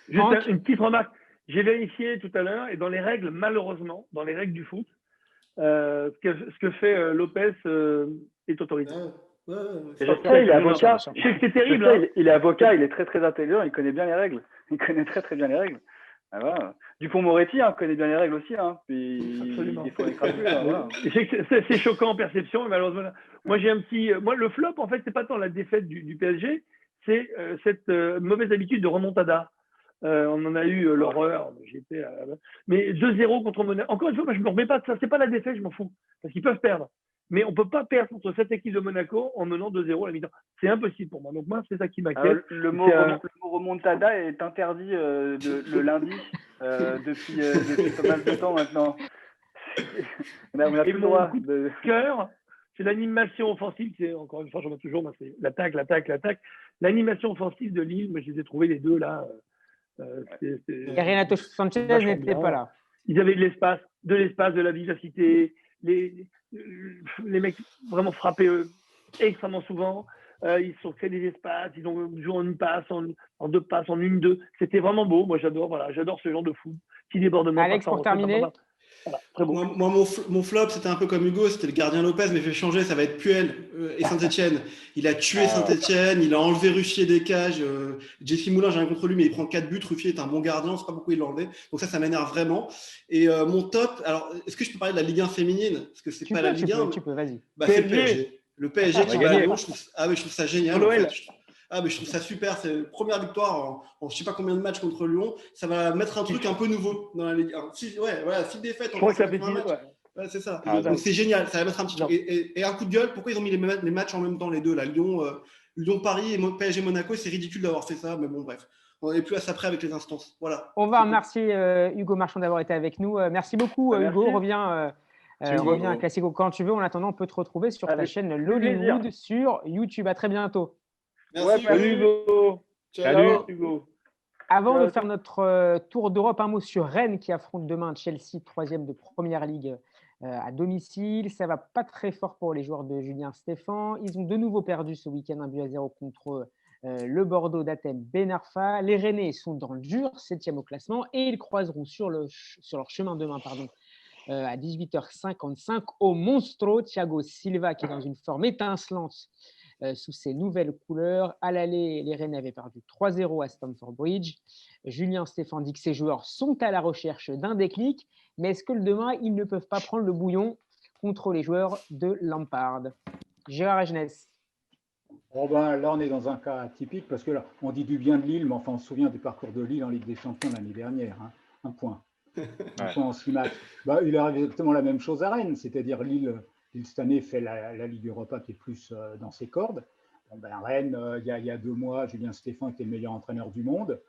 Juste une petite remarque. J'ai vérifié tout à l'heure, et dans les règles, malheureusement, dans les règles du foot, ce que fait Lopez est autorisé. Je sais, il est avocat. Je sais que c'est terrible. Il est avocat, il est très très intelligent, il connaît bien les règles. Il connaît très très bien les règles. Ah, voilà. Dupond-Moretti connaît bien les règles aussi. Puis Absolument. Il faut les traduire. Voilà. C'est choquant en perception, mais malheureusement. Moi, le flop, en fait, c'est pas tant la défaite du PSG, c'est cette mauvaise habitude de remontada. On en a eu l'horreur. Mais 2-0 contre Monaco. Encore une fois, moi, je ne me remets pas de ça. C'est pas la défaite, je m'en fous. Parce qu'ils peuvent perdre. Mais on ne peut pas perdre contre cette équipe de Monaco en menant 2-0 à la mi-temps. C'est impossible pour moi. Donc moi, c'est ça qui m'inquiète. Le mot remontada est interdit le lundi depuis pas mal de temps maintenant. On a plus le droit de cœur. C'est l'animation offensive. C'est encore une fois, j'en vois toujours. C'est l'attaque. L'animation offensive de Lille. Moi, je les ai trouvés les deux là. Et Renato Sanchez n'était pas là. Ils avaient de l'espace, de la vivacité. Les mecs vraiment frappés extrêmement souvent. Ils se sont créés des espaces. Ils ont joué en une passe, en deux passes, en une, deux. C'était vraiment beau. Moi, j'adore ce genre de foot. Petit débordement. Alex, pour terminer. Voilà, très beau. Moi, mon flop, c'était un peu comme Hugo, c'était le gardien Lopez, mais fait changer, ça va être Puel et Saint-Etienne. Il a tué Saint-Etienne, il a enlevé Ruffier des cages. Jesse Moulin, j'ai rien contre lui, mais il prend 4 buts. Ruffier est un bon gardien, on ne sait pas pourquoi il l'a enlevé. Donc ça m'énerve vraiment. Et mon top, alors, est-ce que je peux parler de la Ligue 1 féminine? Parce que c'est pas la Ligue 1. Tu peux, vas-y. C'est PSG. Le PSG qui va à Lyon, je trouve ça génial. En fait. Mais je trouve ça super. C'est la première victoire en je ne sais pas combien de matchs contre Lyon. Ça va mettre un truc un peu nouveau dans la Ligue 1. 6 défaites. Je crois que ça fait 10 Ouais, c'est ça. Donc c'est génial. Ça va mettre un petit truc. Et un coup de gueule, pourquoi ils ont mis les matchs en même temps, les deux là, Lyon-Paris et PSG-Monaco, c'est ridicule d'avoir fait ça. Mais bon, bref. On n'est plus à ça près avec les instances. Voilà. On va remercier Hugo Marchand d'avoir été avec nous. Merci beaucoup, Hugo. Reviens à Classico quand tu veux. En attendant, on peut te retrouver sur ta chaîne Lollywood sur YouTube. À très bientôt. Merci. Salut Hugo. Salut Hugo. Avant de faire notre tour d'Europe, un mot sur Rennes qui affronte demain Chelsea, 3e de Première Ligue à domicile. Ça ne va pas très fort pour les joueurs de Julien Stéphan. Ils ont de nouveau perdu ce week-end 1-0 contre le Bordeaux d'Athènes Ben Arfa. Les Rennais sont dans le dur, 7e au classement, et ils croiseront sur leur chemin demain à 18h55 au Monstro. Thiago Silva qui est dans une forme étincelante sous ses nouvelles couleurs. À l'aller, les Rennais avaient perdu 3-0 à Stamford Bridge. Julien Stéphan dit que ses joueurs sont à la recherche d'un déclic, mais est-ce que demain, ils ne peuvent pas prendre le bouillon contre les joueurs de Lampard? Gérard Agenès. Là, on est dans un cas atypique parce que là, on dit du bien de Lille, mais enfin, on se souvient du parcours de Lille en Ligue des Champions l'année dernière. Un point. Un point en 6 matchs. Il arrive exactement la même chose à Rennes, c'est-à-dire Lille cette année fait la Ligue Europa qui est plus dans ses cordes. Rennes, il y a 2 mois, Julien Stéphan était le meilleur entraîneur du monde.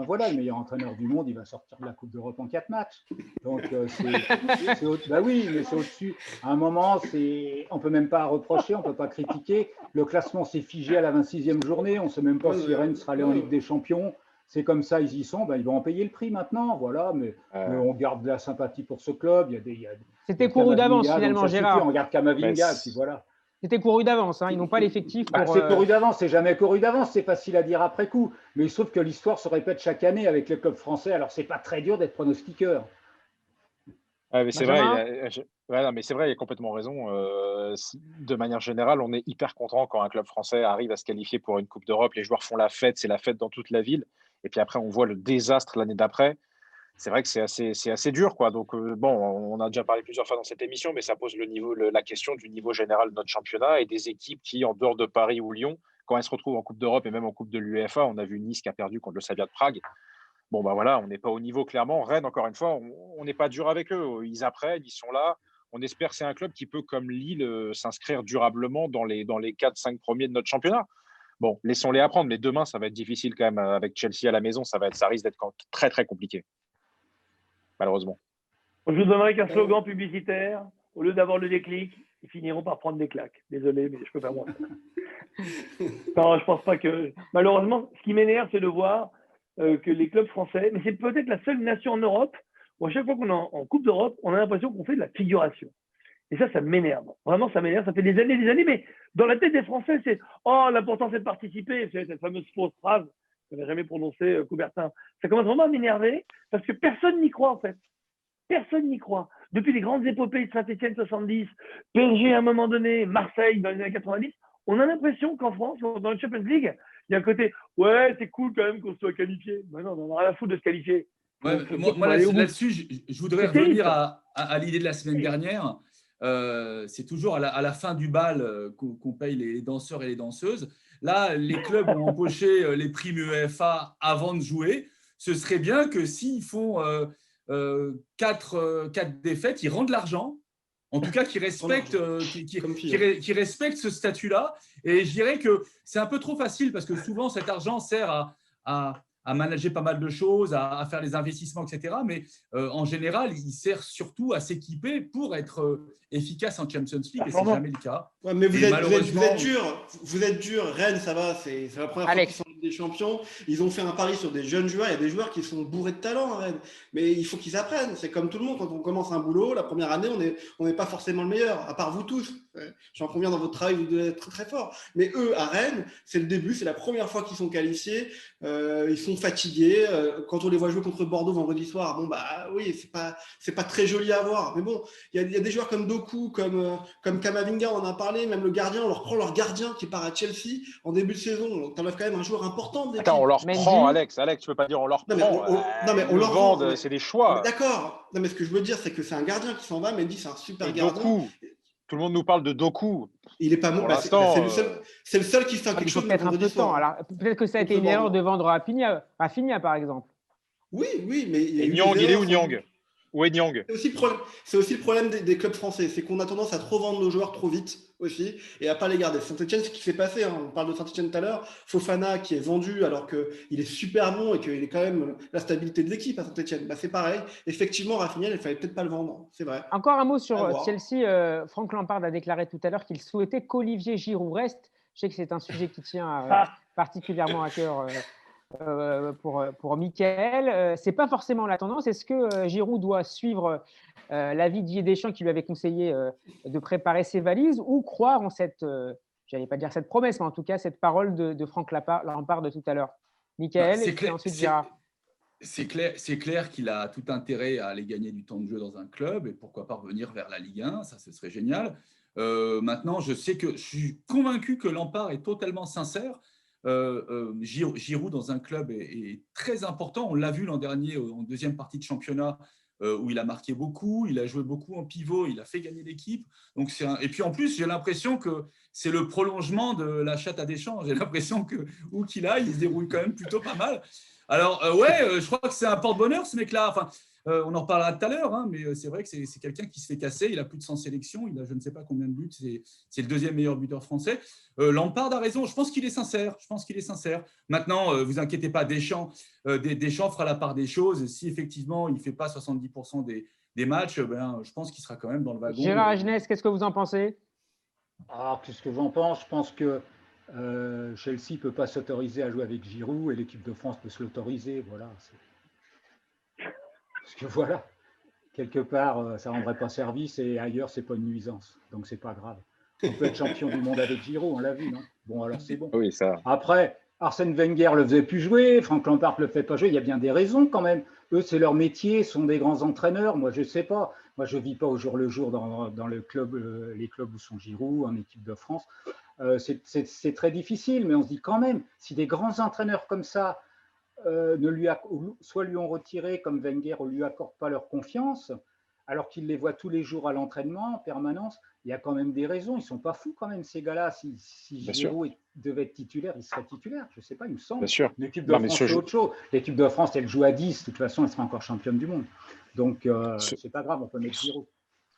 Voilà, le meilleur entraîneur du monde, il va sortir de la Coupe d'Europe en 4 matchs. Donc, oui, mais c'est au-dessus. À un moment, on ne peut même pas reprocher, on ne peut pas critiquer. Le classement s'est figé à la 26e journée. On ne sait même pas si Rennes sera allé en Ligue des Champions. C'est comme ça, ils y sont. Ils vont en payer le prix maintenant. Voilà, mais on garde de la sympathie pour ce club. C'était couru d'avance, finalement, Gérard. On regarde Kamavinga, puis voilà. C'était couru d'avance, ils n'ont pas l'effectif pour… C'est couru d'avance, c'est jamais couru d'avance, c'est facile à dire après coup. Mais il se trouve que l'histoire se répète chaque année avec les clubs français, alors c'est pas très dur d'être pronostiqueur. Mais c'est vrai, il a complètement raison. De manière générale, on est hyper content quand un club français arrive à se qualifier pour une Coupe d'Europe. Les joueurs font la fête, c'est la fête dans toute la ville. Et puis après, on voit le désastre l'année d'après. C'est vrai que c'est assez dur, quoi. Donc, on a déjà parlé plusieurs fois dans cette émission, mais ça pose la question du niveau général de notre championnat et des équipes qui, en dehors de Paris ou Lyon, quand elle se retrouve en Coupe d'Europe et même en Coupe de l'UEFA, on a vu Nice qui a perdu contre le Slavia de Prague. Bon, bah voilà, on n'est pas au niveau, clairement. Rennes, encore une fois, on n'est pas dur avec eux. Ils apprennent, ils sont là. On espère que c'est un club qui peut, comme Lille, s'inscrire durablement dans les 4-5 premiers de notre championnat. Bon, laissons-les apprendre, mais demain, ça va être difficile quand même avec Chelsea à la maison. Ça risque d'être très, très compliqué, malheureusement. Je vous donnerai qu'un slogan publicitaire. Au lieu d'avoir le déclic, ils finiront par prendre des claques. Désolé, mais je peux pas moins. Non, je pense pas que… Malheureusement, ce qui m'énerve, c'est de voir que les clubs français… Mais c'est peut-être la seule nation en Europe où à chaque fois qu'on est en Coupe d'Europe, on a l'impression qu'on fait de la figuration. Et ça m'énerve. Vraiment, ça m'énerve. Ça fait des années, mais dans la tête des Français, c'est « Oh, l'important, c'est de participer ». C'est cette fameuse fausse phrase que n'a jamais prononcée Coubertin. Ça commence vraiment à m'énerver parce que personne n'y croit, en fait. Personne n'y croit. Depuis les grandes épopées de Saint-Etienne 70, PSG à un moment donné, Marseille dans les années 90, on a l'impression qu'en France, dans le Champions League, il y a un côté « Ouais, c'est cool quand même qu'on soit qualifié ». Ben non, on a rien à foutre de se qualifier. Ouais, moi là-dessus, je voudrais revenir à l'idée de la semaine dernière. C'est toujours à la fin du bal qu'on paye les danseurs et les danseuses. Là, les clubs ont empoché les primes UEFA avant de jouer. Ce serait bien que s'ils font 4 défaites, ils rendent l'argent. En tout cas, qui respectent ce statut-là. Et je dirais que c'est un peu trop facile parce que souvent, cet argent sert à manager pas mal de choses, à faire les investissements, etc. Mais en général, il sert surtout à s'équiper pour être efficace en Champions League, et ce n'est jamais le cas. Ouais, mais vous êtes dur. Rennes, ça va, c'est la première fois qu'ils sont des champions. Ils ont fait un pari sur des jeunes joueurs. Il y a des joueurs qui sont bourrés de talent à Rennes. Mais il faut qu'ils apprennent. C'est comme tout le monde, quand on commence un boulot, la première année, on n'est pas forcément le meilleur, à part vous tous. J'en conviens, dans votre travail, vous devez être très, très fort. Mais eux, à Rennes, c'est le début, c'est la première fois qu'ils sont qualifiés. Ils sont fatigués. Quand on les voit jouer contre Bordeaux vendredi soir, bon, bah oui, c'est pas très joli à voir. Mais bon, il y a des joueurs comme Doku, comme Kamavinga, on en a parlé, même le gardien, on leur prend leur gardien qui part à Chelsea en début de saison. Donc, t'enlèves quand même un joueur important de l'équipe. Attends, on leur prend, Alex, tu peux pas dire on leur prend. Mais on leur vend, c'est des choix. D'accord. Non, mais ce que je veux dire, c'est que c'est un gardien qui s'en va, Mendy, c'est un super gardien. Doku. Tout le monde nous parle de Doku. Il est pas bon. C'est le seul qui fait quelque chose. Peut-être un peu de temps. Alors, peut-être que ça a été une erreur de vendre Rafinha, par exemple. Oui, mais Nyang, il est où Nyang? Où est Nyang? C'est aussi le problème des clubs français, c'est qu'on a tendance à trop vendre nos joueurs trop vite aussi et à pas les garder. Saint-Etienne, c'est ce qui s'est passé. On parle de Saint-Etienne tout à l'heure. Fofana qui est vendu alors qu'il est super bon et qu'il est quand même la stabilité de l'équipe à Saint-Etienne. Bah, c'est pareil. Effectivement, Rafinha, il fallait peut-être pas le vendre. C'est vrai. Encore un mot sur Chelsea. Franck Lampard a déclaré tout à l'heure qu'il souhaitait qu'Olivier Giroud reste. Je sais que c'est un sujet qui tient particulièrement à cœur. Pour Mickaël, c'est pas forcément la tendance. Est-ce que Giroud doit suivre l'avis de Didier Deschamps qui lui avait conseillé de préparer ses valises ou croire en cette, j'allais pas dire cette promesse, mais en tout cas cette parole de Franck Lampard de tout à l'heure? Mickaël, et ensuite Gérard. C'est clair qu'il a tout intérêt à aller gagner du temps de jeu dans un club et pourquoi pas revenir vers la Ligue 1, ça ce serait génial. Maintenant, je suis convaincu que Lampard est totalement sincère. Giroud dans un club est très important. On l'a vu l'an dernier en deuxième partie de championnat où il a marqué beaucoup, il a joué beaucoup en pivot, il a fait gagner l'équipe. Donc et puis en plus, j'ai l'impression que c'est le prolongement de la chatte à Deschamps. J'ai l'impression que où qu'il aille, il se débrouille quand même plutôt pas mal. Alors je crois que c'est un porte-bonheur ce mec-là. Enfin, on en reparlera tout à l'heure, hein, mais c'est vrai que c'est quelqu'un qui se fait casser. Il a plus de 100 sélections, il a je ne sais pas combien de buts. C'est le deuxième meilleur buteur français. Lampard a raison. Je pense qu'il est sincère. Maintenant, vous inquiétez pas, Deschamps fera la part des choses. Si effectivement il ne fait pas 70% des matchs, je pense qu'il sera quand même dans le wagon. Gérard Agenès, qu'est-ce que vous en pensez? Alors, qu'est-ce que j'en pense? Je pense que Chelsea ne peut pas s'autoriser à jouer avec Giroud et l'équipe de France peut se l'autoriser. Voilà. Parce que voilà, quelque part, ça ne rendrait pas service et ailleurs, ce n'est pas une nuisance. Donc, ce n'est pas grave. On peut être champion du monde avec Giroud, on l'a vu, non? Bon, alors c'est bon. Oui, ça. Après, Arsène Wenger ne le faisait plus jouer, Franck Lampard ne le fait pas jouer. Il y a bien des raisons quand même. Eux, c'est leur métier, sont des grands entraîneurs. Moi, je ne sais pas. Moi, je ne vis pas au jour le jour dans les clubs où sont Giroud, en équipe de France. C'est très difficile, mais on se dit quand même, si des grands entraîneurs comme ça soit lui ont retiré, comme Wenger, ou lui accordent pas leur confiance, alors qu'ils les voient tous les jours à l'entraînement en permanence, il y a quand même des raisons. Ils ne sont pas fous quand même, ces gars-là. Si Giroud devait être titulaire, il serait titulaire. Je ne sais pas, il me semble. Bien sûr. L'équipe de France, c'est autre chose. L'équipe de France, elle joue à 10. De toute façon, elle sera encore championne du monde. Donc, ce n'est pas grave, on peut mettre Giroud.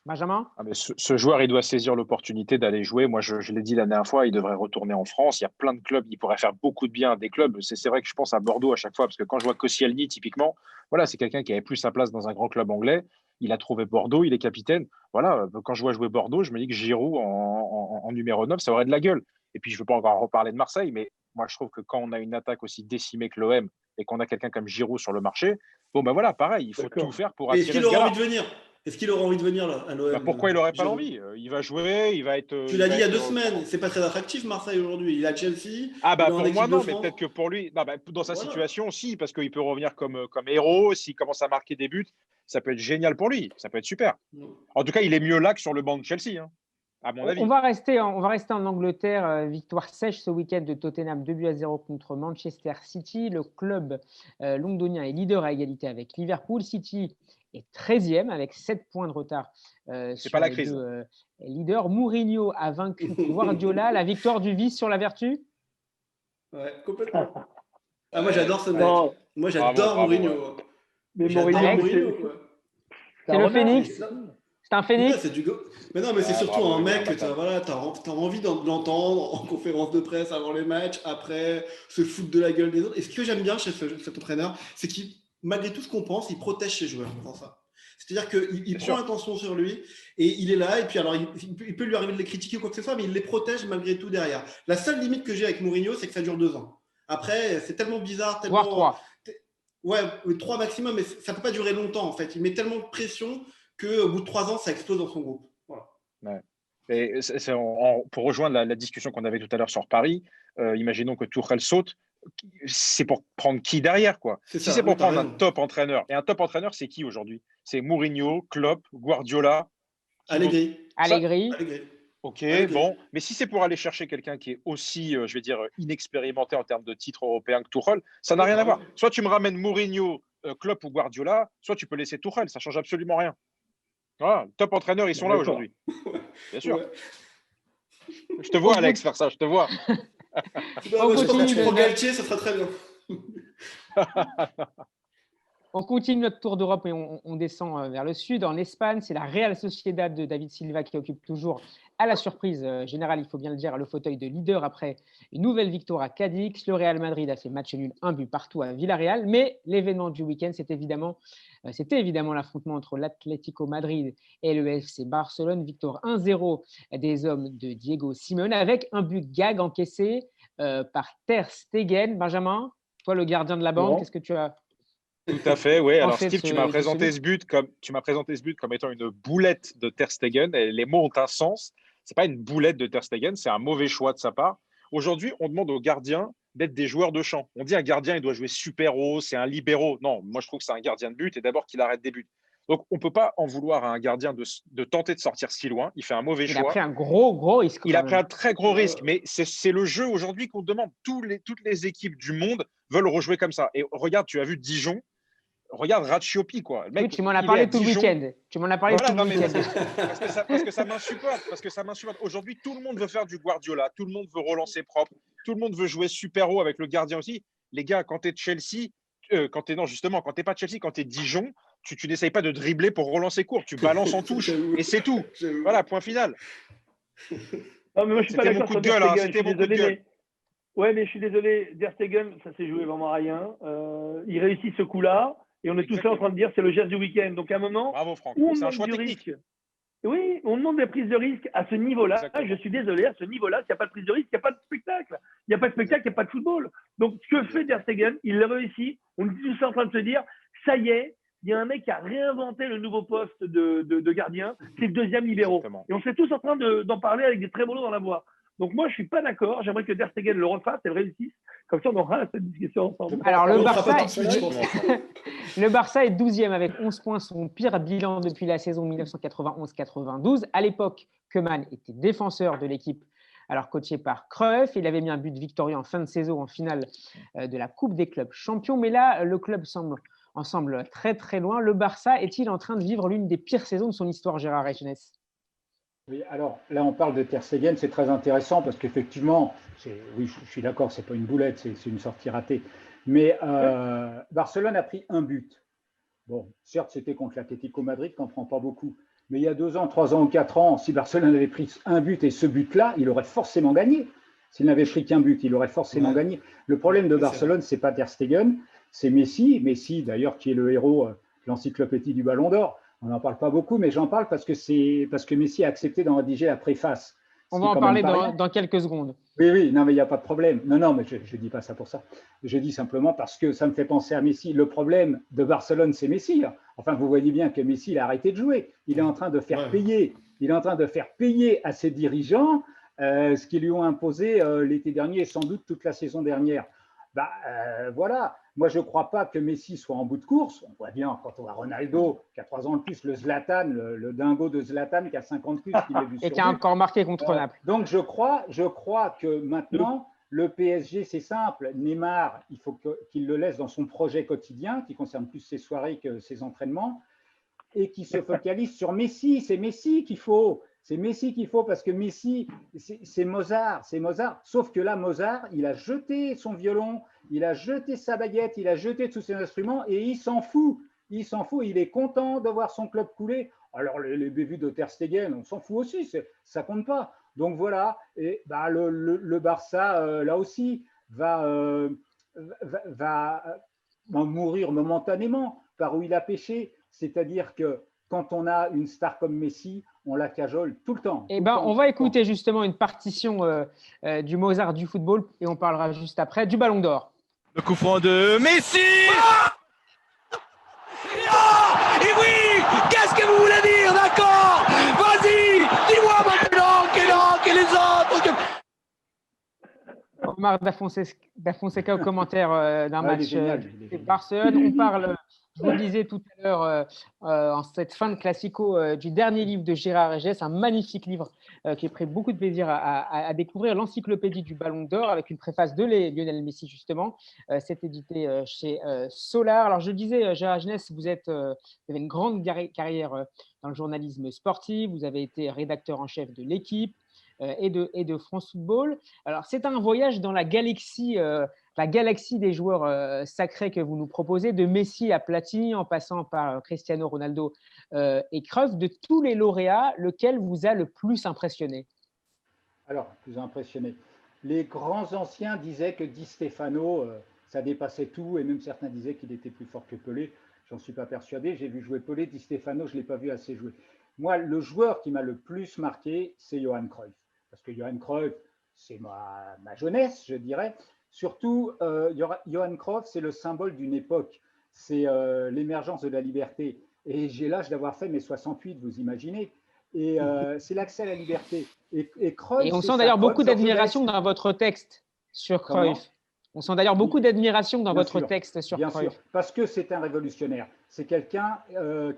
Benjamin? Mais ce joueur, il doit saisir l'opportunité d'aller jouer. Moi, je l'ai dit la dernière fois, il devrait retourner en France. Il y a plein de clubs. Il pourrait faire beaucoup de bien à des clubs. C'est vrai que je pense à Bordeaux à chaque fois, parce que quand je vois Koscielny, typiquement, voilà, c'est quelqu'un qui avait plus sa place dans un grand club anglais. Il a trouvé Bordeaux, il est capitaine. Voilà, quand je vois jouer Bordeaux, je me dis que Giroud en numéro 9, ça aurait de la gueule. Et puis, je ne veux pas encore reparler de Marseille, mais moi, je trouve que quand on a une attaque aussi décimée que l'OM et qu'on a quelqu'un comme Giroud sur le marché, bon, ben voilà, pareil, il faut tout faire pour attirer ce gars-là. Est-ce qu'il aura envie de venir là, à l'OM? Pourquoi il n'aurait pas l'envie? Il va jouer, il va être. Tu l'as dit il y a 2 semaines, c'est pas très attractif Marseille aujourd'hui. Il est à Chelsea. Pour moi non, mais peut-être que pour lui, dans sa situation aussi, parce qu'il peut revenir comme héros, s'il commence à marquer des buts, ça peut être génial pour lui, ça peut être super. En tout cas, il est mieux là que sur le banc de Chelsea, hein, à mon avis. On va rester en Angleterre. Victoire sèche ce week-end de Tottenham, 2-0 contre Manchester City. Le club londonien est leader à égalité avec Liverpool. City est 13e avec 7 points de retard. C'est pas la crise. Leader. Mourinho a vaincu Guardiola. La victoire du vice sur la vertu? Ouais, complètement. Moi, j'adore ce mec. Moi, j'adore Mourinho. Mais Mourinho, c'est le phénix. C'est un phénix. Ouais, mais non, mais c'est surtout un mec que tu as envie de l'entendre en conférence de presse avant les matchs, après se foutre de la gueule des autres. Et ce que j'aime bien chez cet entraîneur, c'est qu'il, malgré tout ce qu'on pense, il protège ses joueurs dans ça. C'est-à-dire qu'il prend attention sur lui et il est là. Et puis, alors, il peut lui arriver de les critiquer ou quoi que ce soit, mais il les protège malgré tout derrière. La seule limite que j'ai avec Mourinho, c'est que ça dure 2 ans. Après, c'est tellement bizarre, tellement. Voire 3. Ouais, 3 maximum, mais ça ne peut pas durer longtemps en fait. Il met tellement de pression qu'au bout de 3 ans, ça explose dans son groupe. Voilà. Ouais. Et pour rejoindre la discussion qu'on avait tout à l'heure sur Paris, imaginons que Tuchel saute, c'est pour prendre qui derrière, quoi. Si c'est pour prendre un top entraîneur, et un top entraîneur, c'est qui aujourd'hui? C'est Mourinho, Klopp, Guardiola, Allegri. Ok, bon, mais si c'est pour aller chercher quelqu'un qui est aussi, je vais dire, inexpérimenté en termes de titres européens que Tuchel, ça n'a rien à voir. Soit tu me ramènes Mourinho, Klopp ou Guardiola, soit tu peux laisser Tuchel, ça change absolument rien. Voilà, top entraîneurs, ils sont là aujourd'hui. Bien sûr. Ouais. Je te vois, Alex, faire ça, je te vois. Je pense que tu prends Galtier, ça sera très bien. On continue notre tour d'Europe et on descend vers le sud. En Espagne, c'est la Real Sociedad de David Silva qui occupe toujours, à la surprise générale, il faut bien le dire, le fauteuil de leader après une nouvelle victoire à Cadix. Le Real Madrid a fait match nul, 1 but partout à Villarreal. Mais l'événement du week-end, c'était évidemment l'affrontement entre l'Atlético Madrid et le FC Barcelone. Victoire 1-0 des hommes de Diego Simeone avec un but gag encaissé par Ter Stegen. Benjamin, toi le gardien de la bande, qu'est-ce que tu as? Tout à fait, oui. Alors Steve, tu m'as présenté ce but comme étant une boulette de Ter Stegen. Et les mots ont un sens. C'est pas une boulette de Ter Stegen, c'est un mauvais choix de sa part. Aujourd'hui, on demande aux gardiens d'être des joueurs de champ. On dit un gardien, il doit jouer super haut, c'est un libéro. Non, moi je trouve que c'est un gardien de but et d'abord qu'il arrête des buts. Donc on ne peut pas en vouloir à un gardien de tenter de sortir si loin. Il fait un mauvais choix. Il a pris un gros risque. Il a pris un très gros risque, mais c'est le jeu aujourd'hui qu'on demande. Toutes les équipes du monde veulent rejouer comme ça. Et regarde, tu as vu Dijon. Regarde Ratchiopi, quoi. Le mec, oui, tu m'en as parlé tout le week-end. Parce que ça m'insupporte. Aujourd'hui, tout le monde veut faire du Guardiola. Tout le monde veut relancer propre. Tout le monde veut jouer super haut avec le gardien aussi. Les gars, quand tu es de Chelsea, quand tu n'es pas de Chelsea, quand tu es Dijon, tu n'essayes pas de dribbler pour relancer court. Tu balances en touche et c'est tout. Voilà, point final. Non, mais moi, je suis pas d'accord sur Ter Stegen. C'était mon coup de gueule. Ouais, mais je suis désolé. Ter Stegen, ça s'est joué vraiment à rien. Il réussit ce coup-là. Et on est tous là en train de dire c'est le geste du week-end. Donc à un moment, bravo Franck, c'est un choix technique. Risque. Oui, on demande des prises de risque à ce niveau-là. Exactement. Je suis désolé, à ce niveau-là, s'il n'y a pas de prise de risque, il n'y a pas de spectacle. Il n'y a pas de spectacle, il n'y a pas de football. Donc ce que fait Ter Stegen, il l'a réussi. On est tous en train de se dire, ça y est, il y a un mec qui a réinventé le nouveau poste de gardien, c'est le deuxième libéro. Exactement. Et on est tous en train d'en parler avec des trémolos dans la voix. Donc moi, je ne suis pas d'accord. J'aimerais que Ter Stegen le refasse et le réussisse. Comme ça, on aura cette discussion ensemble. Alors, le Barça est 12e avec 11 points, son pire bilan depuis la saison 1991-92. À l'époque, Koeman était défenseur de l'équipe, alors coaché par Cruyff. Il avait mis un but victorieux en fin de saison en finale de la Coupe des clubs champions. Mais là, le club semble très, très loin. Le Barça est-il en train de vivre l'une des pires saisons de son histoire, Gérard Regenes? Oui, alors là, on parle de Ter Stegen, c'est très intéressant parce qu'effectivement, oui, je suis d'accord, c'est pas une boulette, c'est une sortie ratée. Mais Barcelone a pris un but. Bon, certes, c'était contre l'Atlético Madrid, qu'on ne prend pas beaucoup. Mais il y a 2 ans, 3 ans ou 4 ans, si Barcelone avait pris un but et ce but-là, il aurait forcément gagné. S'il n'avait pris qu'un but, il aurait forcément gagné. Le problème de Barcelone, c'est pas Ter Stegen, c'est Messi. Messi, d'ailleurs, qui est le héros de l'encyclopédie du Ballon d'Or. On n'en parle pas beaucoup, mais j'en parle parce que Messi a accepté d'en rédiger la préface. On va en parler dans quelques secondes. Oui, non, mais il n'y a pas de problème. Non, mais je ne dis pas ça pour ça. Je dis simplement parce que ça me fait penser à Messi. Le problème de Barcelone, c'est Messi. Enfin, vous voyez bien que Messi, il a arrêté de jouer. Il est en train de faire payer. Il est en train de faire payer à ses dirigeants ce qu'ils lui ont imposé l'été dernier et sans doute toute la saison dernière. Voilà. Moi, je ne crois pas que Messi soit en bout de course. On voit bien quand on voit Ronaldo, qui a 3 ans de plus, le Zlatan, le dingo de Zlatan, qui a 5 ans de plus, et qui a encore marqué contre Naples. Donc, je crois que maintenant, le PSG, c'est simple. Neymar, il faut qu'il le laisse dans son projet quotidien, qui concerne plus ses soirées que ses entraînements, et qui se focalise sur Messi. C'est Messi qu'il faut. C'est Messi qu'il faut parce que Messi, c'est Mozart. C'est Mozart. Sauf que là, Mozart, il a jeté son violon, il a jeté sa baguette, il a jeté tous ses instruments et il s'en fout. Il s'en fout. Il est content de voir son club couler. Alors, les bévues de Ter Stegen, on s'en fout aussi. Ça compte pas. Donc, voilà. Et le Barça, là aussi, va mourir momentanément par où il a péché. C'est-à-dire que quand on a une star comme Messi, on la cajole tout le temps. On va écouter justement une partition du Mozart du football et on parlera juste après du Ballon d'Or. Le coup franc de Messi. Et oui, qu'est-ce que vous voulez dire? D'accord, vas-y, dis-moi maintenant que les autres. Omar Da Fonseca au commentaire d'un match de Barcelone. On parle, je vous le disais tout à l'heure, en cette fin de Classico, du dernier livre de Gérard Regès, un magnifique livre qui a pris beaucoup de plaisir à découvrir, l'encyclopédie du Ballon d'Or, avec une préface de Lionel Messi, justement. C'est édité chez Solar. Alors, je disais, Gérard Regès, vous avez une grande carrière dans le journalisme sportif, vous avez été rédacteur en chef de l'Équipe, et de France Football. Alors, c'est un voyage dans la galaxie des joueurs sacrés que vous nous proposez, de Messi à Platini, en passant par Cristiano Ronaldo et Cruyff. De tous les lauréats, lequel vous a le plus impressionné? Alors, plus impressionné. Les grands anciens disaient que Di Stefano, ça dépassait tout, et même certains disaient qu'il était plus fort que Pelé. J'en suis pas persuadé. J'ai vu jouer Pelé, Di Stefano, je ne l'ai pas vu assez jouer. Moi, le joueur qui m'a le plus marqué, c'est Johan Cruyff. Parce que Johan Cruyff, c'est ma jeunesse, je dirais. Surtout, Johan Cruyff, c'est le symbole d'une époque. C'est l'émergence de la liberté. Et j'ai l'âge d'avoir fait mes 68, vous imaginez. Et c'est l'accès à la liberté. Et Cruyff, on sent d'ailleurs beaucoup d'admiration dans votre texte sur Cruyff. On sent d'ailleurs beaucoup d'admiration dans votre texte sur Cruyff. Bien sûr, parce que c'est un révolutionnaire. C'est quelqu'un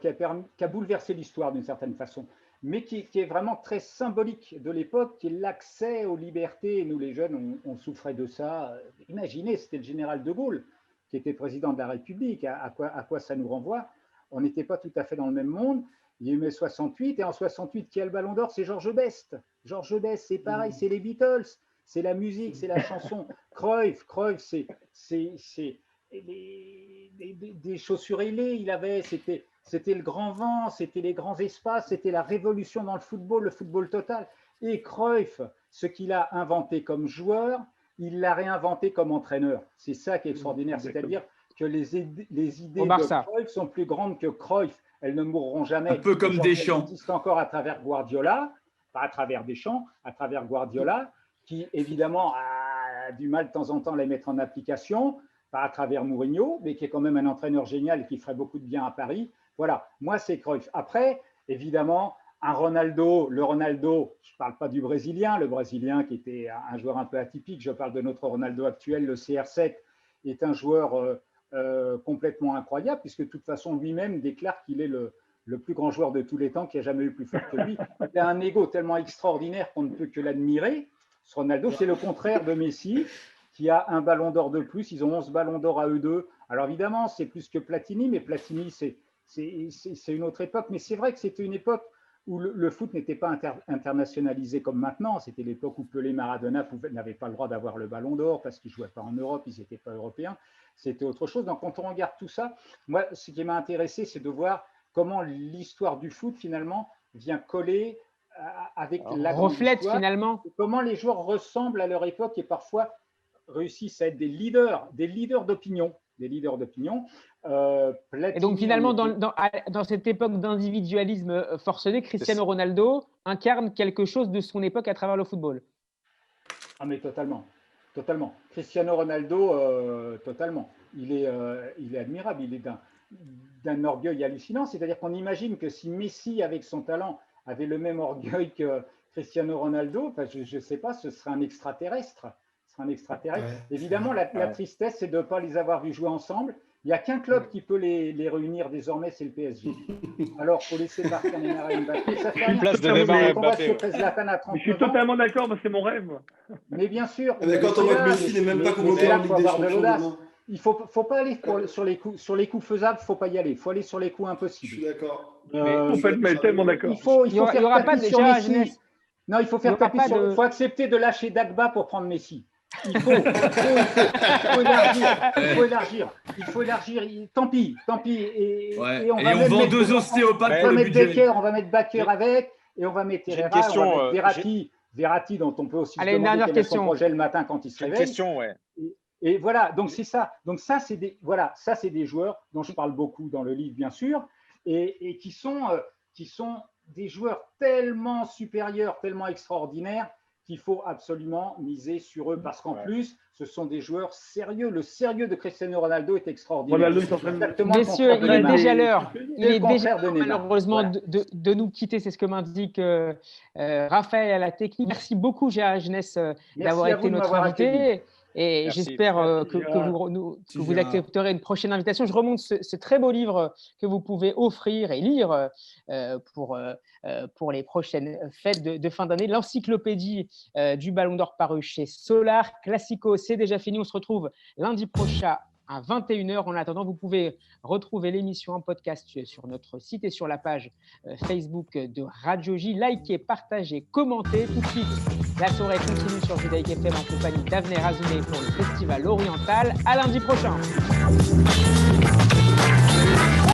qui a bouleversé l'histoire d'une certaine façon, mais qui est vraiment très symbolique de l'époque, qui est l'accès aux libertés. Nous, les jeunes, on souffrait de ça. Imaginez, c'était le général de Gaulle qui était président de la République. À quoi ça nous renvoie? On n'était pas tout à fait dans le même monde. Il y a eu mai 68, et en 68, qui a le Ballon d'Or? C'est Georges Best. Georges Best, c'est pareil, c'est les Beatles. C'est la musique, c'est la chanson. Cruyff, c'est des chaussures ailées. Il avait, c'était le grand vent, c'était les grands espaces, c'était la révolution dans le football total. Et Cruyff, ce qu'il a inventé comme joueur, il l'a réinventé comme entraîneur. C'est ça qui est extraordinaire, c'est-à-dire que les idées de Cruyff sont plus grandes que Cruyff. Elles ne mourront jamais. Un peu comme Deschamps. Elles existent encore à travers Guardiola, pas à travers Deschamps, à travers Guardiola, qui évidemment a du mal de temps en temps à les mettre en application, pas à travers Mourinho, mais qui est quand même un entraîneur génial et qui ferait beaucoup de bien à Paris. Voilà, moi c'est Cruyff. Après, évidemment, le Ronaldo, je ne parle pas du Brésilien, le Brésilien qui était un joueur un peu atypique, je parle de notre Ronaldo actuel, le CR7, est un joueur complètement incroyable, puisque de toute façon lui-même déclare qu'il est le plus grand joueur de tous les temps, qui n'a jamais eu plus fort que lui. Il a un ego tellement extraordinaire qu'on ne peut que l'admirer. Ce Ronaldo, c'est le contraire de Messi, qui a un ballon d'or de plus. Ils ont 11 ballons d'or à eux deux. Alors évidemment, c'est plus que Platini, mais Platini, c'est une autre époque. Mais c'est vrai que c'était une époque où le foot n'était pas internationalisé comme maintenant. C'était l'époque où Pelé, Maradona n'avaient pas le droit d'avoir le ballon d'or parce qu'ils ne jouaient pas en Europe, ils n'étaient pas européens. C'était autre chose. Donc, quand on regarde tout ça, moi, ce qui m'a intéressé, c'est de voir comment l'histoire du foot, finalement, vient coller avec la reflète finalement comment les joueurs ressemblent à leur époque et parfois réussissent à être des leaders d'opinion. Et donc finalement, dans cette époque d'individualisme forcené, Cristiano Ronaldo incarne quelque chose de son époque à travers le football. Ah mais totalement. Cristiano Ronaldo, totalement. Il est admirable, il est d'un orgueil hallucinant. C'est-à-dire qu'on imagine que si Messi, avec son talent, avait le même orgueil que Cristiano Ronaldo, je ne sais pas, ce serait un extraterrestre. Ouais, évidemment, la tristesse, c'est de ne pas les avoir vus jouer ensemble. Il n'y a qu'un club qui peut les réunir désormais, c'est le PSG. Alors, il faut laisser partir Neymar et Mbappé. Ça fait une place de Neymar et Mbappé. Je suis totalement d'accord, c'est mon rêve. Mais bien sûr. Mais quand on voit que Messi n'est même pas convoqué en Ligue des Champions. Il ne faut pas aller sur les coups faisables, il ne faut pas y aller. Il faut aller sur les coups impossibles. Je suis d'accord. Tellement d'accord. Il n'y aura pas déjà Messi. Non, il faut faire taper sur. Il faut accepter de lâcher Dagba pour prendre Messi. Il faut élargir. Tant pis. Et on vend 2 ostéopathes pour le budget. On va mettre Bakker avec, et on va mettre Herrera, on va mettre Verratti, dont on peut aussi se demander quel est son projet le matin quand il se réveille. Et voilà, donc c'est ça. Donc ça, c'est des joueurs dont je parle beaucoup dans le livre, bien sûr, et qui sont des joueurs tellement supérieurs, tellement extraordinaires, qu'il faut absolument miser sur eux parce qu'en plus, ce sont des joueurs sérieux. Le sérieux de Cristiano Ronaldo est extraordinaire. Messieurs, il est déjà l'heure. Il est déjà l'heure, malheureusement, de nous quitter. C'est ce que m'indique Raphaël à la technique. Merci beaucoup, Gérard Jeunesse, d'avoir été notre invité. Et j'espère que vous accepterez une prochaine invitation. Je remonte ce très beau livre que vous pouvez offrir et lire pour les prochaines fêtes de fin d'année. L'encyclopédie du Ballon d'Or paru chez Solar. Classico, c'est déjà fini. On se retrouve lundi prochain à 21h. En attendant, vous pouvez retrouver l'émission en podcast sur notre site et sur la page Facebook de Radio J. Likez, partagez, commentez. Tout de suite, la soirée continue sur Judaïque FM en compagnie d'Avner Azoulay pour le Festival Oriental. À lundi prochain.